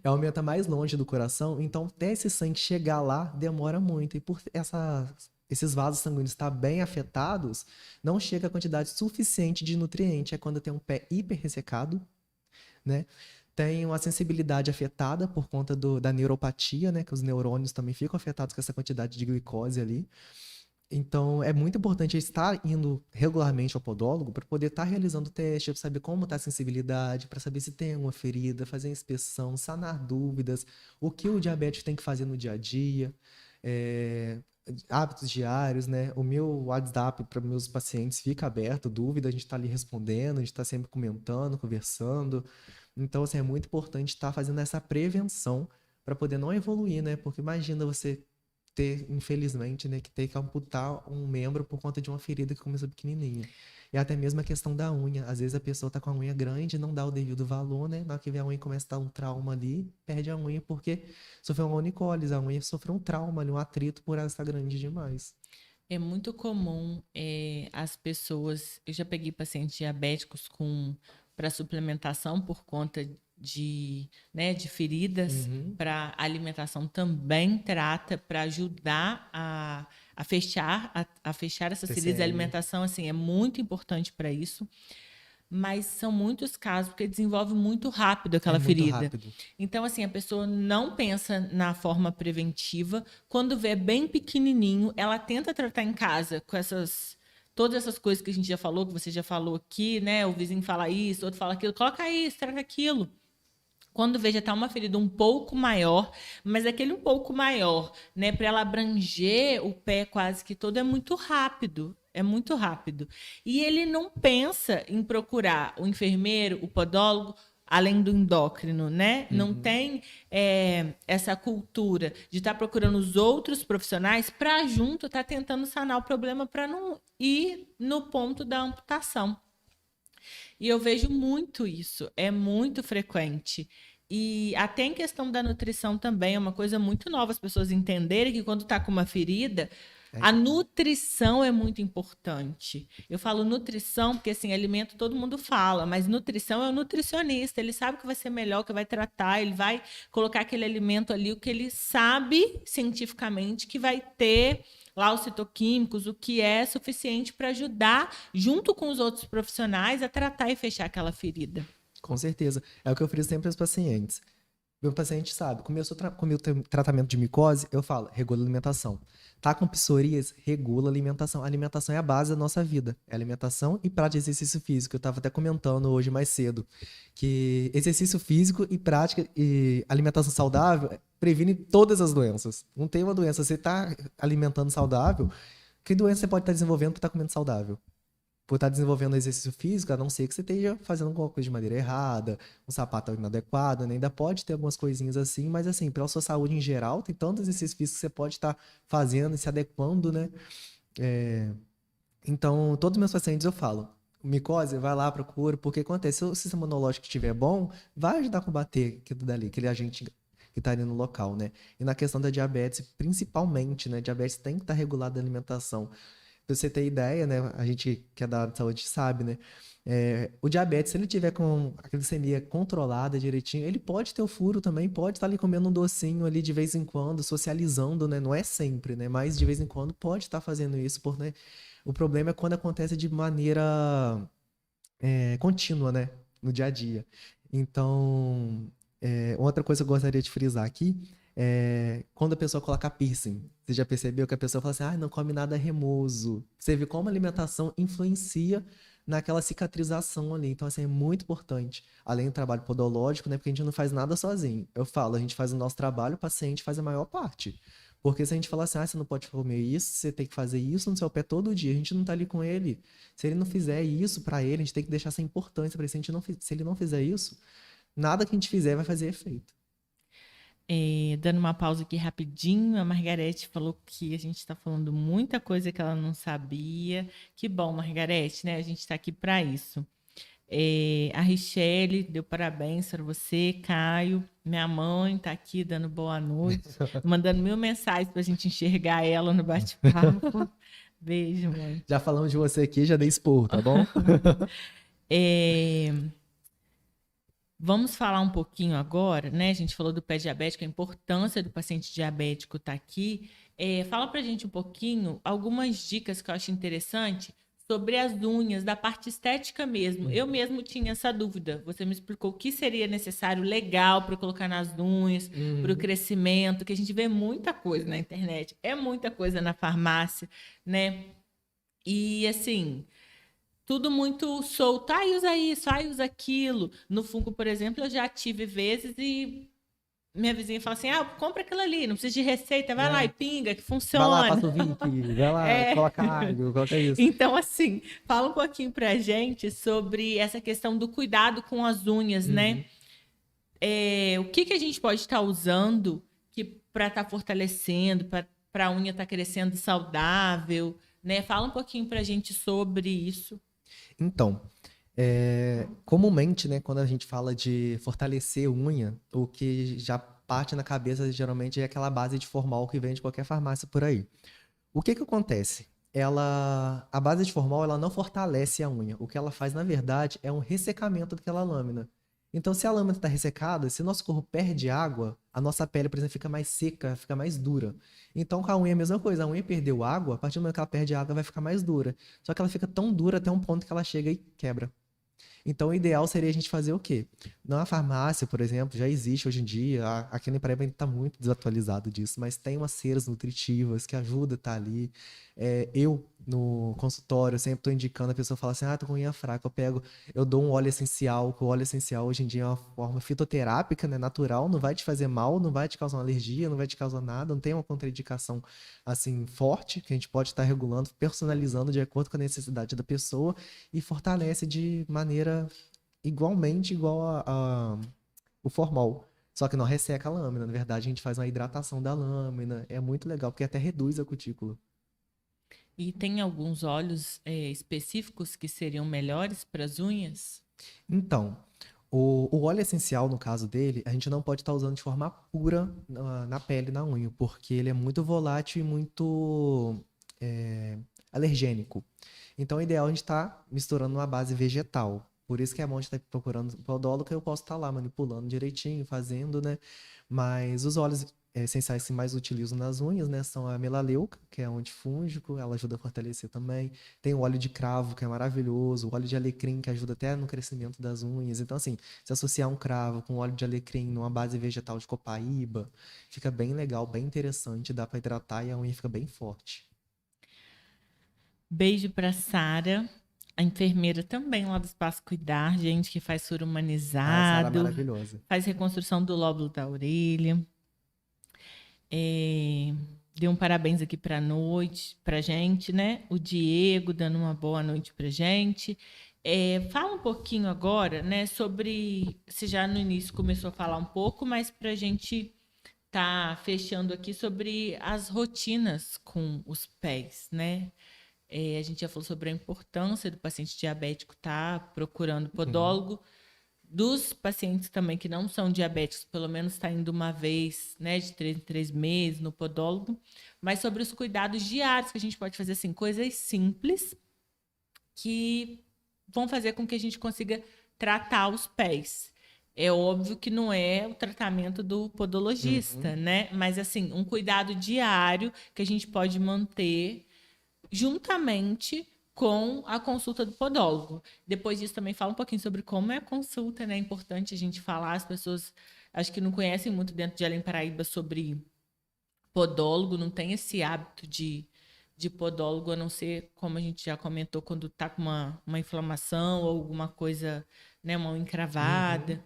é o membro mais longe do coração, então até esse sangue chegar lá demora muito. E por esses vasos sanguíneos estar bem afetados, não chega a quantidade suficiente de nutriente. É quando tem um pé hiper ressecado, né? Tem uma sensibilidade afetada por conta da neuropatia, né? Que os neurônios também ficam afetados com essa quantidade de glicose ali. Então, é muito importante estar indo regularmente ao podólogo para poder estar realizando o teste, para saber como está a sensibilidade, para saber se tem alguma ferida, fazer inspeção, sanar dúvidas, o que o diabético tem que fazer no dia a dia, é, hábitos diários, né? O meu WhatsApp para meus pacientes fica aberto, dúvida, a gente está ali respondendo, a gente está sempre comentando, conversando. Então, assim, é muito importante estar fazendo essa prevenção para poder não evoluir, né? Porque imagina você ter, infelizmente, né, que ter que amputar um membro por conta de uma ferida que começou pequenininha. E até mesmo a questão da unha. Às vezes a pessoa tá com a unha grande, não dá o devido valor, né? Na hora que vê a unha começa a dar um trauma ali, perde a unha porque sofreu uma onicólise, a unha sofreu um trauma ali, um atrito por ela estar grande demais. É muito comum as pessoas. Eu já peguei pacientes diabéticos com para suplementação por conta de feridas, para alimentação também trata para ajudar a fechar essas feridas. A alimentação assim, é muito importante para isso. Mas são muitos casos, porque desenvolve muito rápido aquela ferida. Rápido. Então, assim, a pessoa não pensa na forma preventiva. Quando vê bem pequenininho, ela tenta tratar em casa com todas essas coisas que a gente já falou, que você já falou aqui, né? O vizinho fala isso, outro fala aquilo. Coloca isso, trata aquilo. Quando vê, já está uma ferida um pouco maior, mas aquele um pouco maior, né? Para ela abranger o pé quase que todo, é muito rápido. É muito rápido. E ele não pensa em procurar o enfermeiro, o podólogo, além do endócrino, né? Não tem essa cultura de estar procurando os outros profissionais para junto estar tentando sanar o problema para não ir no ponto da amputação. E eu vejo muito isso, é muito frequente. E até em questão da nutrição também, é uma coisa muito nova as pessoas entenderem que quando está com uma ferida, a nutrição é muito importante. Eu falo nutrição porque, assim, alimento todo mundo fala, mas nutrição é o nutricionista. Ele sabe que vai ser melhor, que vai tratar, ele vai colocar aquele alimento ali, o que ele sabe cientificamente que vai ter lá os citoquímicos, o que é suficiente para ajudar, junto com os outros profissionais, a tratar e fechar aquela ferida. Com certeza. É o que eu friso sempre aos pacientes. Meu paciente sabe, começou com o meu tratamento de micose, eu falo, regula a alimentação. Tá com psoríase, regula a alimentação. A alimentação é a base da nossa vida. É alimentação e prática de exercício físico. Eu estava até comentando hoje mais cedo que exercício físico e prática e alimentação saudável previne todas as doenças. Não tem uma doença, você está alimentando saudável, que doença você pode estar desenvolvendo por estar comendo saudável? Por estar desenvolvendo exercício físico, a não ser que você esteja fazendo alguma coisa de maneira errada, um sapato inadequado, né? Ainda pode ter algumas coisinhas assim, mas assim, pela sua saúde em geral, tem tantos exercícios físicos que você pode estar fazendo e se adequando, né? Então, todos os meus pacientes eu falo, micose, vai lá, procura, porque acontece, se o sistema imunológico estiver bom, vai ajudar a combater aquilo dali, aquele agente que está ali no local, né? E na questão da diabetes, principalmente, né? Diabetes tem que estar regulada a alimentação. Pra você ter ideia, né? A gente que é da área de saúde sabe, né? O diabetes, se ele tiver com a glicemia controlada direitinho, ele pode ter o furo também, pode estar ali comendo um docinho ali de vez em quando, socializando, né? Não é sempre, né? Mas de vez em quando pode estar fazendo isso, porque o problema é quando acontece de maneira contínua, né? No dia a dia. Então, outra coisa que eu gostaria de frisar aqui quando a pessoa coloca piercing. Você já percebeu que a pessoa fala assim, não come nada remoso. Você vê como a alimentação influencia naquela cicatrização ali. Então, assim, é muito importante. Além do trabalho podológico, né? Porque a gente não faz nada sozinho. Eu falo, a gente faz o nosso trabalho, o paciente faz a maior parte. Porque se a gente falar assim, você não pode comer isso, você tem que fazer isso no seu pé todo dia, a gente não tá ali com ele. Se ele não fizer isso pra ele, a gente tem que deixar essa importância pra ele. Se ele não fizer isso, nada que a gente fizer vai fazer efeito. Dando uma pausa aqui rapidinho, a Margarete falou que a gente está falando muita coisa que ela não sabia. Que bom, Margarete, né? A gente está aqui para isso. A Richelle deu parabéns para você, Caio. Minha mãe está aqui dando boa noite, mandando 1000 mensagens para a gente enxergar ela no bate-papo. Beijo, mãe. Já falamos de você aqui, já dei expor, tá bom? Vamos falar um pouquinho agora, né? A gente falou do pé diabético, a importância do paciente diabético estar aqui. Fala pra gente um pouquinho, algumas dicas que eu acho interessante sobre as unhas, da parte estética mesmo. Eu mesmo tinha essa dúvida. Você me explicou o que seria necessário, legal, para colocar nas unhas, para o crescimento, que a gente vê muita coisa na internet, é muita coisa na farmácia, né? E assim, tudo muito solto. Usa isso, usa aquilo. No fungo, por exemplo, eu já tive vezes e minha vizinha fala assim, compra aquilo ali, não precisa de receita, vai lá e pinga, que funciona. Vai lá, passa o Vick, vai lá, coloca alho, coloca isso. Então, assim, fala um pouquinho pra gente sobre essa questão do cuidado com as unhas, né? O que a gente pode estar usando para estar fortalecendo, para a unha estar crescendo saudável, né? Fala um pouquinho pra gente sobre isso. Então, comumente, né, quando a gente fala de fortalecer unha, o que já parte na cabeça geralmente é aquela base de formol que vem de qualquer farmácia por aí. O que acontece? A base de formol, ela não fortalece a unha. O que ela faz, na verdade, é um ressecamento daquela lâmina. Então, se a lâmina está ressecada, se o nosso corpo perde água, a nossa pele, por exemplo, fica mais seca, fica mais dura. Então, com a unha é a mesma coisa. A unha perdeu água, a partir do momento que ela perde água, vai ficar mais dura. Só que ela fica tão dura até um ponto que ela chega e quebra. Então, o ideal seria a gente fazer o quê? Na farmácia, por exemplo, já existe hoje em dia, aqui no Paraíba ainda está muito desatualizado disso, mas tem umas ceras nutritivas que ajudam a estar ali. Eu, no consultório, sempre estou indicando, a pessoa fala assim, tô com unha fraca, eu dou um óleo essencial, que o óleo essencial hoje em dia é uma forma fitoterápica, né, natural, não vai te fazer mal, não vai te causar uma alergia, não vai te causar nada, não tem uma contraindicação, assim, forte, que a gente pode estar regulando, personalizando de acordo com a necessidade da pessoa, e fortalece de maneira igualmente igual o formol. Só que não resseca a lâmina. Na verdade, a gente faz uma hidratação da lâmina. É muito legal, porque até reduz a cutícula. E tem alguns óleos específicos que seriam melhores para as unhas? Então, o óleo essencial, no caso dele, a gente não pode estar usando de forma pura na pele, na unha, porque ele é muito volátil e muito alergênico. Então, o ideal é a gente estar misturando uma base vegetal. Por isso que é bom a gente estar procurando podólogo, que eu posso estar lá manipulando direitinho, fazendo, né? Mas os óleos essenciais que mais utilizo nas unhas, né, são a melaleuca, que é um antifúngico, ela ajuda a fortalecer também. Tem o óleo de cravo, que é maravilhoso, o óleo de alecrim, que ajuda até no crescimento das unhas. Então, assim, se associar um cravo com óleo de alecrim numa base vegetal de copaíba, fica bem legal, bem interessante, dá para hidratar e a unha fica bem forte. Beijo para Sara, a enfermeira também lá do Espaço Cuidar, gente que faz soro Ah, Sara é humanizado, maravilhosa. faz reconstrução do lóbulo da orelha. Deu um parabéns aqui para noite, para gente, né? O Diego dando uma boa noite para gente. Fala um pouquinho agora, né? Sobre, você já no início começou a falar um pouco, mas para a gente tá fechando aqui sobre as rotinas com os pés, né? A gente já falou sobre a importância do paciente diabético estar procurando Uhum. podólogo, dos pacientes também que não são diabéticos, pelo menos está indo uma vez, né, de 3 em 3 meses no podólogo, mas sobre os cuidados diários que a gente pode fazer, assim, coisas simples que vão fazer com que a gente consiga tratar os pés. É óbvio que não é o tratamento do podologista, Uhum. né? Mas assim, um cuidado diário que a gente pode manter juntamente com a consulta do podólogo. Depois disso, também fala um pouquinho sobre como é a consulta, né? É importante a gente falar, as pessoas acho que não conhecem muito dentro de Além Paraíba sobre podólogo, não tem esse hábito de podólogo, a não ser, como a gente já comentou, quando está com uma inflamação ou alguma coisa, né, uma unha Uhum. encravada.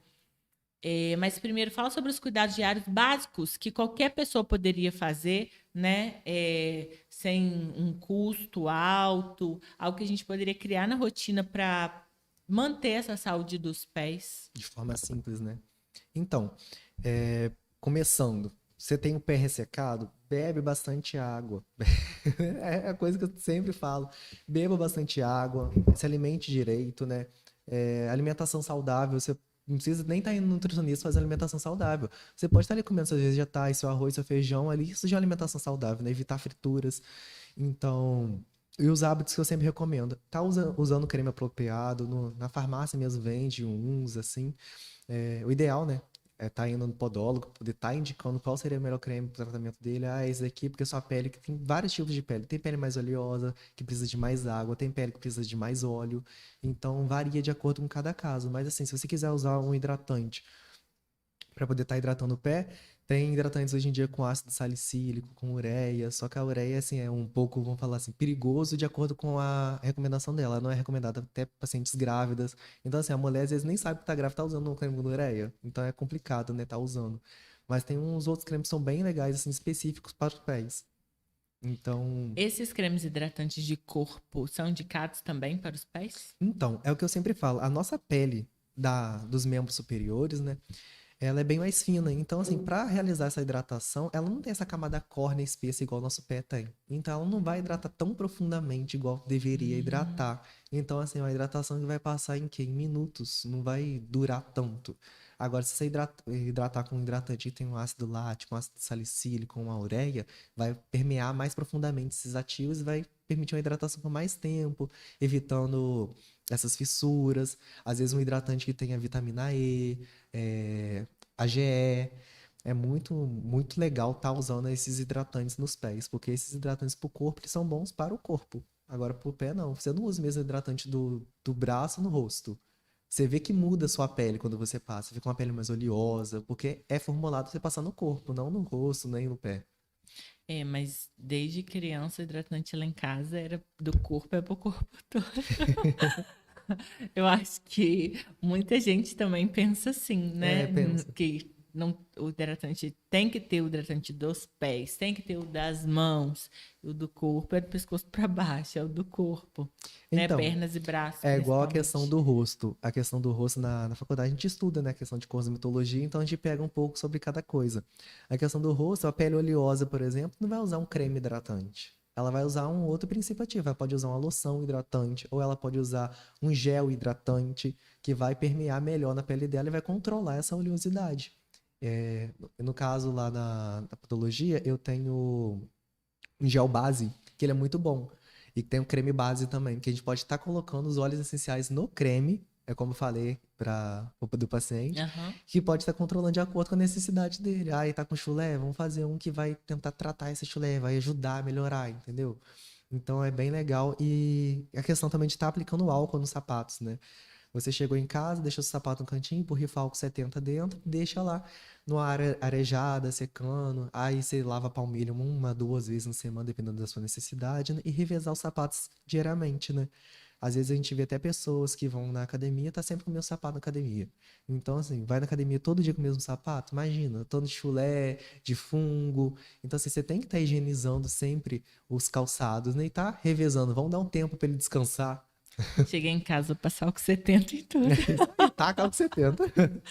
Mas primeiro fala sobre os cuidados diários básicos que qualquer pessoa poderia fazer, né? Sem um custo alto, algo que a gente poderia criar na rotina para manter essa saúde dos pés. De forma simples, né? Então, é, começando, você tem o pé ressecado, bebe bastante água. É a coisa que eu sempre falo. Beba bastante água, se alimente direito, né? Alimentação saudável, você não precisa nem estar indo no nutricionista fazer alimentação saudável. Você pode estar ali comendo seus vegetais, seu arroz, seu feijão ali, isso já é alimentação saudável, né? Evitar frituras. Então, e os hábitos que eu sempre recomendo. Tá usando creme apropriado, na farmácia mesmo vende uns, assim. O ideal, né? Tá indo no podólogo, poder estar indicando qual seria o melhor creme para o tratamento dele. Ah, esse daqui, porque sua pele, que tem vários tipos de pele. Tem pele mais oleosa, que precisa de mais água, tem pele que precisa de mais óleo. Então, varia de acordo com cada caso. Mas, assim, se você quiser usar um hidratante para poder estar hidratando o pé, tem hidratantes hoje em dia com ácido salicílico, com ureia, só que a ureia, assim, é um pouco, vamos falar assim, perigoso de acordo com a recomendação dela. Ela não é recomendada até para pacientes grávidas. Então, assim, a mulher às vezes nem sabe que tá grávida, tá usando um creme com ureia. Então é complicado, né, tá usando. Mas tem uns outros cremes que são bem legais, assim, específicos para os pés. Então, Esses cremes hidratantes de corpo são indicados também para os pés? é o que eu sempre falo. A nossa pele dos membros superiores, né? Ela é bem mais fina. Então, assim, para realizar essa hidratação, ela não tem essa camada córnea espessa igual o nosso pé tem. Então, ela não vai hidratar tão profundamente igual deveria hidratar. Então, assim, é uma hidratação que vai passar em quê? Em minutos. Não vai durar tanto. Agora, se você hidratar com um hidratante que tem um ácido lático, um ácido salicílico, uma ureia, vai permear mais profundamente esses ativos e vai permitir uma hidratação por mais tempo, evitando essas fissuras. Às vezes um hidratante que tenha vitamina E, AGE. É muito legal estar usando esses hidratantes nos pés, porque esses hidratantes para o corpo eles são bons para o corpo. Agora, para o pé, não. Você não usa o mesmo hidratante do braço no rosto. Você vê que muda a sua pele quando você passa. Fica uma pele mais oleosa, porque é formulado para você passar no corpo, não no rosto, nem no pé. Mas desde criança, o hidratante lá em casa era do corpo, é pro corpo todo. Eu acho que muita gente também pensa assim, né? Pensa. Que não, o hidratante tem que ter o hidratante dos pés, tem que ter o das mãos. O do corpo é do pescoço para baixo, é o do corpo, né? Então, Pernas e braços, é igual a questão principalmente. do rosto. A questão do rosto na faculdade a gente estuda, né? A questão de cosmetologia, então a gente pega um pouco sobre cada coisa. A questão do rosto, a pele oleosa, por exemplo, não vai usar um creme hidratante. Ela vai usar um outro princípio ativo. Ela pode usar uma loção hidratante, ou ela pode usar um gel hidratante, que vai permear melhor na pele dela e vai controlar essa oleosidade. No caso lá na podologia, eu tenho um gel base, que ele é muito bom. E tem um creme base também, que a gente pode estar colocando os óleos essenciais no creme, é como eu falei para do paciente, Aham. que pode estar controlando de acordo com a necessidade dele. Ah, ele tá com chulé, vamos fazer um que vai tentar tratar esse chulé, vai ajudar a melhorar, entendeu? Então é bem legal. E a questão também de estar aplicando álcool nos sapatos, né? Você chegou em casa, deixa o sapato no cantinho, borrifa álcool 70 dentro, deixa lá numa área arejada, secando. Aí você lava a palmilha uma, duas vezes na semana, dependendo da sua necessidade, né? E revezar os sapatos diariamente, né? Às vezes a gente vê até pessoas que vão na academia, tá sempre com o mesmo sapato na academia. Então, assim, vai na academia todo dia com o mesmo sapato? Imagina, todo de chulé, de fungo. Então, assim, você tem que estar higienizando sempre os calçados, né? E tá revezando. Vamos dar um tempo para ele descansar. Cheguei em casa, passar o que 70 e tudo. É isso aí, taca álcool 70.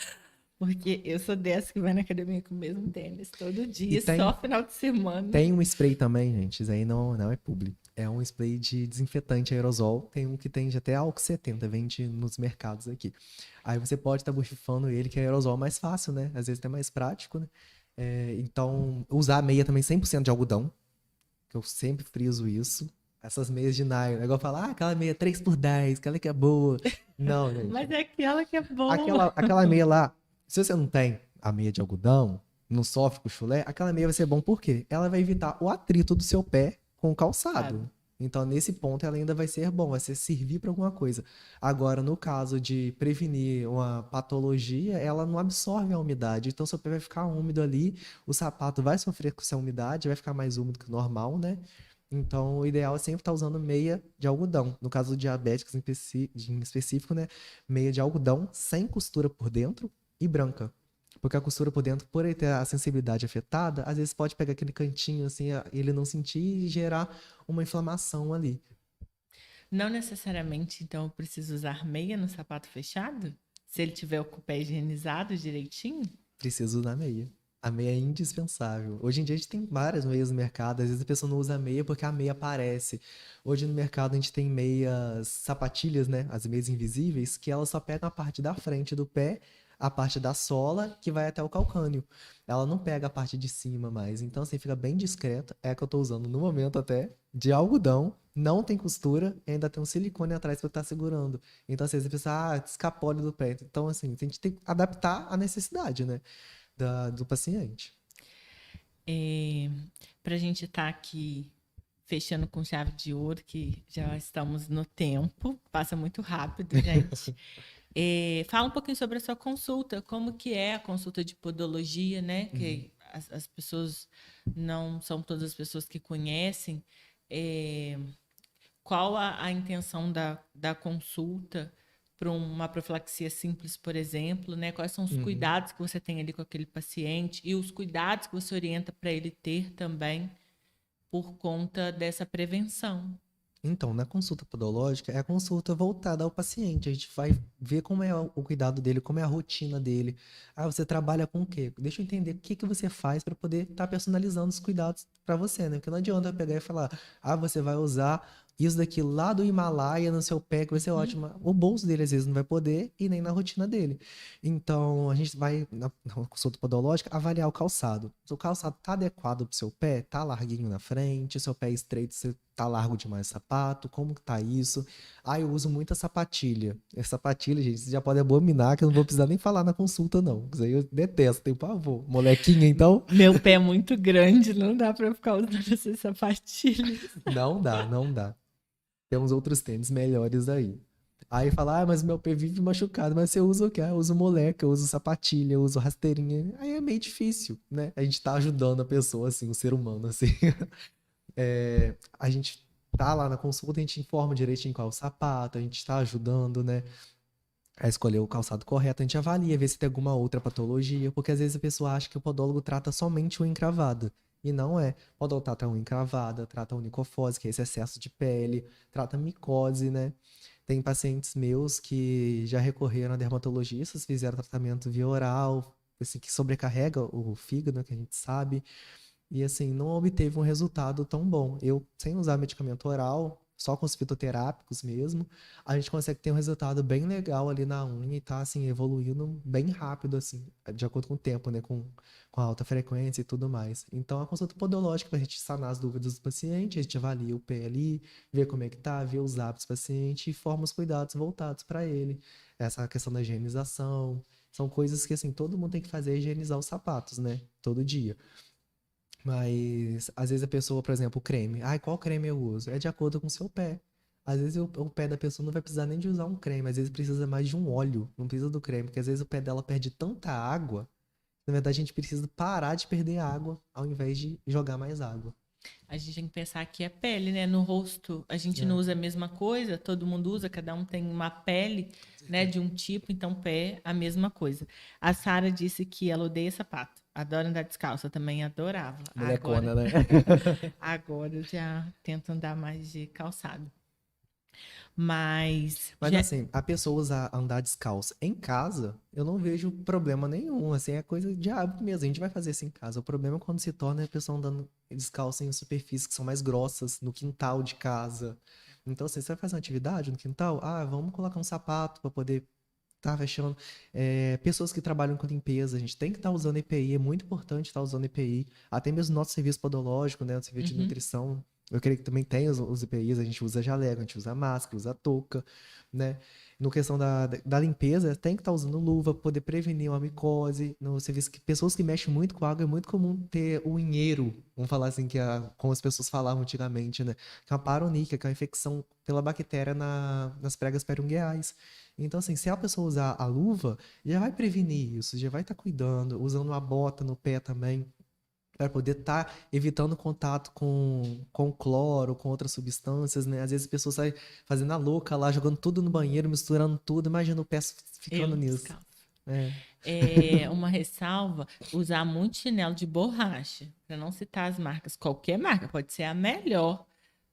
Porque eu sou dessa que vai na academia com o mesmo tênis todo E dia, tem, só final de semana. tem um spray também, gente. Isso aí não é publi. É um spray de desinfetante aerosol. Tem um que tem de até álcool 70, vende nos mercados aqui. Aí você pode estar borrifando ele, que é aerosol mais fácil, né? Às vezes é mais prático, né? Então, usar a meia também 100% de algodão, que eu sempre friso isso. Essas meias de nylon. É igual falar, aquela meia 3x10, aquela que é boa. Não, gente. Mas é aquela que é boa. Aquela meia lá, se você não tem a meia de algodão, não sofre com o chulé, aquela meia vai ser bom por quê? Ela vai evitar o atrito do seu pé com o calçado. Sabe? Então, nesse ponto, ela ainda vai ser bom, vai ser servir para alguma coisa. Agora, no caso de prevenir uma patologia, ela não absorve a umidade. Então, seu pé vai ficar úmido ali, o sapato vai sofrer com essa umidade, vai ficar mais úmido que o normal, né? Então, o ideal é sempre estar usando meia de algodão. No caso do diabéticos em específico, né? Meia de algodão sem costura por dentro e branca. Porque a costura por dentro, por ele ter a sensibilidade afetada, às vezes pode pegar aquele cantinho assim, ele não sentir e gerar uma inflamação ali. Não necessariamente, então, eu preciso usar meia no sapato fechado? Se ele tiver o pé higienizado direitinho? Precisa usar meia. A meia é indispensável. Hoje em dia a gente tem várias meias no mercado. Às vezes a pessoa não usa meia porque a meia aparece. Hoje no mercado a gente tem meias sapatilhas, né? As meias invisíveis, que elas só pegam a parte da frente do pé, a parte da sola, que vai até o calcânio. Ela não pega a parte de cima mais. Então, assim, fica bem discreta. É a que eu tô usando no momento até, de algodão. Não tem costura e ainda tem um silicone atrás pra eu estar segurando. Então, assim, você pensa, escapole do pé. Então, assim, a gente tem que adaptar à necessidade, né? Do paciente. Para a gente estar aqui fechando com chave de ouro, que já estamos no tempo, passa muito rápido, gente. Fala um pouquinho sobre a sua consulta, como que é a consulta de podologia, né? Uhum. Que as pessoas não são todas as pessoas que conhecem. É, qual a intenção da consulta para uma profilaxia simples, por exemplo, né? Quais são os Uhum. cuidados que você tem ali com aquele paciente e os cuidados que você orienta para ele ter também por conta dessa prevenção. Então, na consulta podológica, é a consulta voltada ao paciente. A gente vai ver como é o cuidado dele, como é a rotina dele. Ah, você trabalha com o quê? Deixa eu entender o que que você faz para poder estar personalizando os cuidados para você, né? Porque não adianta eu pegar e falar, você vai usar isso daqui lá do Himalaia no seu pé, que vai ser Uhum. ótimo. O bolso dele às vezes não vai poder e nem na rotina dele. Então, a gente vai, na consulta podológica, avaliar o calçado. Se o calçado tá adequado pro seu pé, tá larguinho na frente, seu pé é estreito, Tá largo demais o sapato? Como que tá isso? Ah, eu uso muita sapatilha. Essa sapatilha, gente, você já pode abominar, que eu não vou precisar nem falar na consulta, não. Isso aí eu detesto, tenho pavor. Molequinha, então, Meu pé é muito grande, não dá pra ficar usando essas sapatilhas. não dá, não dá. Tem uns outros tênis melhores aí. Aí fala, mas meu pé vive machucado. Mas você usa o quê? Ah, eu uso moleca, eu uso sapatilha, eu uso rasteirinha. Aí é meio difícil, né? A gente tá ajudando a pessoa, assim, o ser humano, assim. A gente tá lá na consulta, a gente informa direitinho qual é o sapato, a gente tá ajudando, né? A escolher o calçado correto, a gente avalia, vê se tem alguma outra patologia, porque às vezes a pessoa acha que o podólogo trata somente unha encravada. E não é. O podólogo trata unha encravada, trata onicofose, que é esse excesso de pele, trata micose, né? Tem pacientes meus que já recorreram a dermatologistas, fizeram tratamento via oral, assim, que sobrecarrega o fígado, que a gente sabe. E assim, não obteve um resultado tão bom. Eu, sem usar medicamento oral, só com os fitoterápicos mesmo, a gente consegue ter um resultado bem legal ali na unha e tá assim, evoluindo bem rápido, assim, de acordo com o tempo, né? Com a alta frequência e tudo mais. Então, a consulta podológica para a gente sanar as dúvidas do paciente, a gente avalia o pé ali, vê como é que tá, vê os hábitos do paciente e forma os cuidados voltados para ele. Essa questão da higienização, são coisas que assim, todo mundo tem que fazer, higienizar os sapatos, né? Todo dia. Mas às vezes a pessoa, por exemplo, o creme. Ai, qual creme eu uso? É de acordo com o seu pé. Às vezes o pé da pessoa não vai precisar nem de usar um creme, às vezes precisa mais de um óleo, não precisa do creme, porque às vezes o pé dela perde tanta água, na verdade a gente precisa parar de perder água ao invés de jogar mais água. A gente tem que pensar que é pele, né? No rosto, a gente não É, usa a mesma coisa, todo mundo usa, cada um tem uma pele, com né, certeza. de um tipo, então pé, a mesma coisa. A Sara disse que ela odeia sapato, adora andar descalça, eu também adorava. Agora, Molecona, né? agora eu já tento andar mais de calçado. Mas, Mas assim, a pessoa usar andar descalça em casa, eu não vejo problema nenhum. Assim, é coisa de hábito mesmo. A gente vai fazer isso em casa. O problema é quando se torna a pessoa andando descalça em superfícies que são mais grossas, no quintal de casa. Então, assim, você vai fazer uma atividade no quintal? Ah, vamos colocar um sapato para poder estar fechando. Pessoas que trabalham com limpeza, a gente tem que estar usando EPI, é muito importante estar usando EPI. Até mesmo no nosso serviço podológico, né, o serviço de uhum, nutrição. Eu creio que também tem os EPIs, a gente usa jaleco, a gente usa máscara, usa touca, né? No questão da limpeza, tem que estar usando luva para poder prevenir uma micose. No serviço que pessoas que mexem muito com água, é muito comum ter o unheiro, vamos falar assim, como as pessoas falavam antigamente, né? Que é uma paroníquea, que é uma infecção pela bactéria nas pregas perungueais. Então, assim, se a pessoa usar a luva, já vai prevenir isso, já vai estar cuidando, usando uma bota no pé também para poder estar evitando contato com cloro, com outras substâncias, né? Às vezes a pessoa sai fazendo a louca lá, jogando tudo no banheiro, misturando tudo, imagina o pé ficando eu nisso. descalço. É. É uma ressalva, usar muito chinelo de borracha, para não citar as marcas. Qualquer marca pode ser a melhor,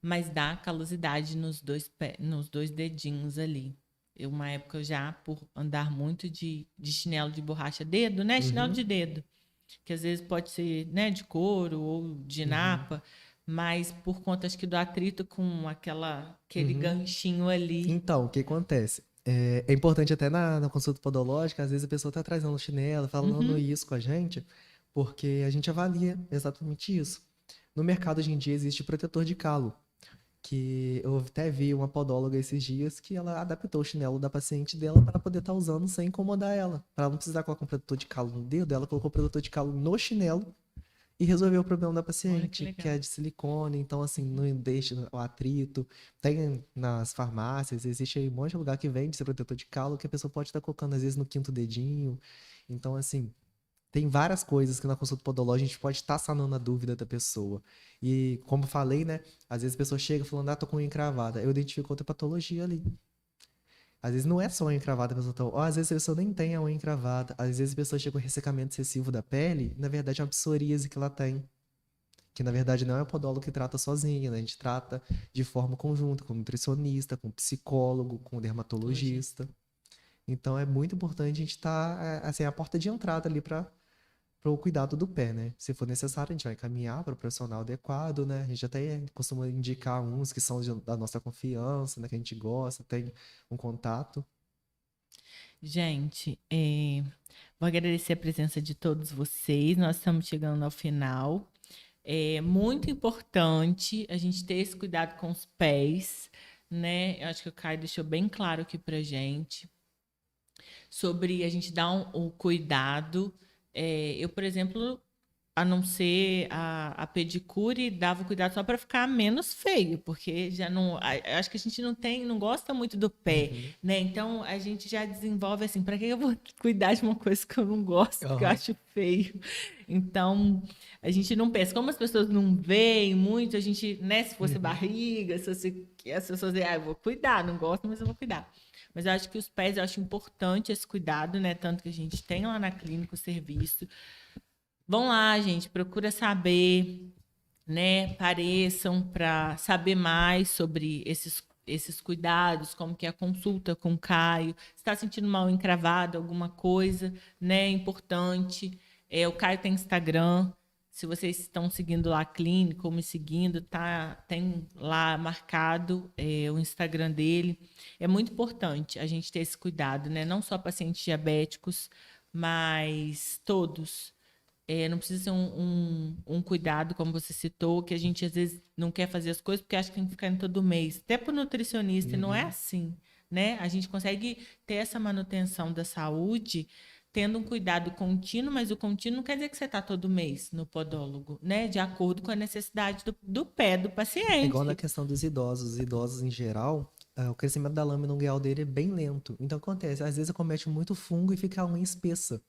mas dá calosidade nos dois dedinhos ali. Uma época eu já, por andar muito de chinelo de borracha, dedo, né? Chinelo Uhum, de dedo, que às vezes pode ser, né, de couro ou de uhum, napa, mas por conta, acho que do atrito com aquele uhum. ganchinho ali. Então, o que acontece? É importante até na consulta podológica, às vezes a pessoa está trazendo o chinelo, falando Uhum, isso com a gente, porque a gente avalia exatamente isso. No mercado hoje em dia existe protetor de calo, que eu até vi uma podóloga esses dias que ela adaptou o chinelo da paciente dela para poder estar usando sem incomodar ela. Para ela não precisar colocar um protetor de calo no dedo, ela colocou o protetor de calo no chinelo e resolveu o problema da olha que paciente, que legal. é de silicone, então assim, Uhum. não deixa o atrito. Tem nas farmácias, existe aí um monte de lugar que vende esse protetor de calo que a pessoa pode estar colocando às vezes no quinto dedinho. Então assim, tem várias coisas que na consulta podológica a gente pode estar sanando a dúvida da pessoa. E como eu falei, né? Às vezes a pessoa chega falando, tô com unha encravada. Eu identifico outra patologia ali. Às vezes não é só unha encravada, a pessoa tá... Ou às vezes a pessoa nem tem a unha encravada. Às vezes a pessoa chega com ressecamento excessivo da pele, na verdade é uma psoríase que ela tem. Que na verdade não é o podólogo que trata sozinho, né? A gente trata de forma conjunta, com nutricionista, com psicólogo, com Patologista. dermatologista. Então é muito importante a gente estar, assim, a porta de entrada ali para o cuidado do pé, né? Se for necessário, a gente vai encaminhar para o profissional adequado, né? A gente até costuma indicar uns que são da nossa confiança, né? Que a gente gosta, tem um contato. Gente, vou agradecer a presença de todos vocês. Nós estamos chegando ao final. É muito importante a gente ter esse cuidado com os pés, né? Eu acho que o Caio deixou bem claro aqui pra gente sobre a gente dar o cuidado. Eu, por exemplo, a não ser a pedicure, dava cuidado só para ficar menos feio, porque já não. Acho que a gente não gosta muito do pé, né? Então a gente já desenvolve assim, para que eu vou cuidar de uma coisa que eu não gosto, que eu acho feio? Então a gente não pensa, como as pessoas não veem muito, a gente, né? Se fosse barriga, se fosse, as pessoas dizem, eu vou cuidar, não gosto, mas eu vou cuidar. Mas eu acho que os pés, eu acho importante esse cuidado, né? Tanto que a gente tem lá na clínica o serviço. Vão lá, gente, procura saber, né? Pareçam para saber mais sobre esses cuidados, como que é a consulta com o Caio. Se está sentindo mal encravado, alguma coisa, né? Importante. O Caio tem Instagram. Se vocês estão seguindo lá a clínica ou me seguindo, tem lá marcado o Instagram dele. É muito importante a gente ter esse cuidado, né? Não só pacientes diabéticos, mas todos. Não precisa ser um cuidado, como você citou, que a gente às vezes não quer fazer as coisas porque acha que tem que ficar indo todo mês. Até para o nutricionista, não é assim, né? A gente consegue ter essa manutenção da saúde tendo um cuidado contínuo, mas o contínuo não quer dizer que você está todo mês no podólogo, né? De acordo com a necessidade do pé do paciente. Igual na questão dos idosos. Os idosos, em geral, o crescimento da lâmina ungueal dele é bem lento. Então, acontece, às vezes acomete muito fungo e fica a unha espessa.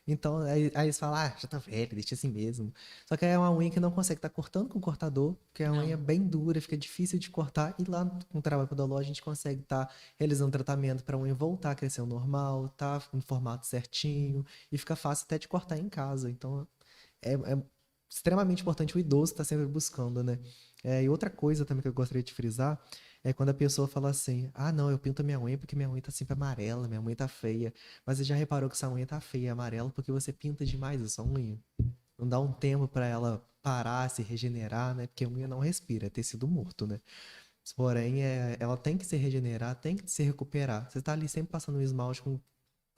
Então, aí eles falam, já tá velho, deixa assim mesmo. Só que aí é uma unha que não consegue estar cortando com o cortador, porque a unha é bem dura, fica difícil de cortar. E lá com o trabalho podológico, a gente consegue estar realizando tratamento para a unha voltar a crescer ao normal, tá no formato certinho, e fica fácil até de cortar em casa. Então, é extremamente importante o idoso estar sempre buscando, né? E outra coisa também que eu gostaria de frisar é quando a pessoa fala assim, não, eu pinto a minha unha porque minha unha tá sempre amarela, minha unha tá feia. Mas você já reparou que essa unha tá feia e amarela porque você pinta demais essa unha? Não dá um tempo para ela parar, se regenerar, né? Porque a unha não respira, é tecido morto, né? Porém, ela tem que se regenerar, tem que se recuperar. Você tá ali sempre passando um esmalte com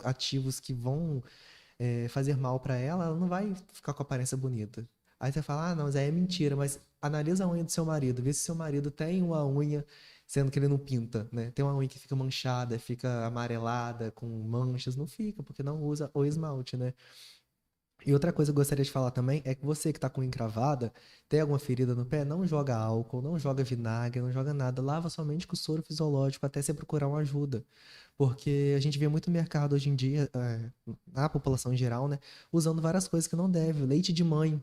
ativos que vão fazer mal para ela, ela não vai ficar com a aparência bonita. Aí você fala, não, mas aí é mentira, mas analisa a unha do seu marido, vê se seu marido tem uma unha, sendo que ele não pinta, né? Tem uma unha que fica manchada, fica amarelada, com manchas, não fica, porque não usa o esmalte, né? E outra coisa que eu gostaria de falar também é que você que tá com encravada, tem alguma ferida no pé, não joga álcool, não joga vinagre, não joga nada, lava somente com soro fisiológico até você procurar uma ajuda. Porque a gente vê muito mercado hoje em dia, na população em geral, né, usando várias coisas que não deve. Leite de mãe.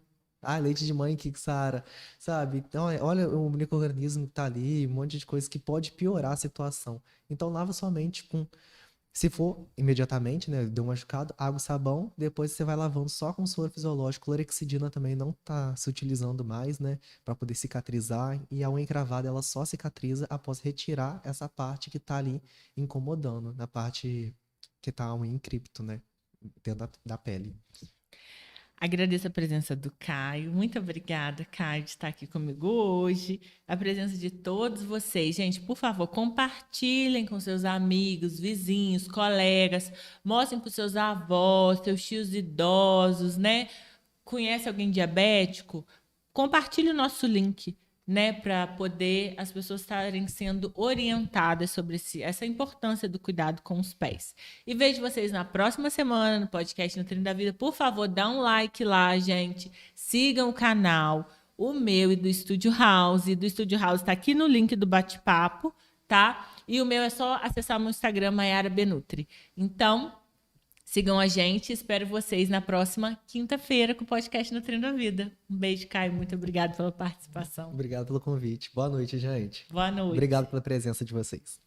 Leite de mãe, que sara, sabe? Então, olha o micro-organismo que tá ali, um monte de coisa que pode piorar a situação. Então, lava somente com, se for imediatamente, né, deu um machucado, água e sabão, depois você vai lavando só com soro fisiológico. Clorexidina também não tá se utilizando mais, né, para poder cicatrizar, e a unha encravada ela só cicatriza após retirar essa parte que tá ali incomodando, na parte que tá a unha em cripto, né, dentro da pele. Agradeço a presença do Caio. Muito obrigada, Caio, de estar aqui comigo hoje. A presença de todos vocês. Gente, por favor, compartilhem com seus amigos, vizinhos, colegas. Mostrem para os seus avós, seus tios idosos, né? Conhece alguém diabético? Compartilhe o nosso link, né, para poder as pessoas estarem sendo orientadas sobre essa importância do cuidado com os pés. E vejo vocês na próxima semana no podcast Nutrindo da Vida. Por favor, dá um like lá, gente. Sigam o canal, o meu e do Estúdio House. Do Estúdio House está aqui no link do bate-papo, tá? E o meu é só acessar o meu Instagram, Mayara Benutri. Então, sigam a gente, espero vocês na próxima quinta-feira com o podcast Nutrindo a Vida. Um beijo, Caio, muito obrigado pela participação. Obrigado pelo convite. Boa noite, gente. Boa noite. Obrigado pela presença de vocês.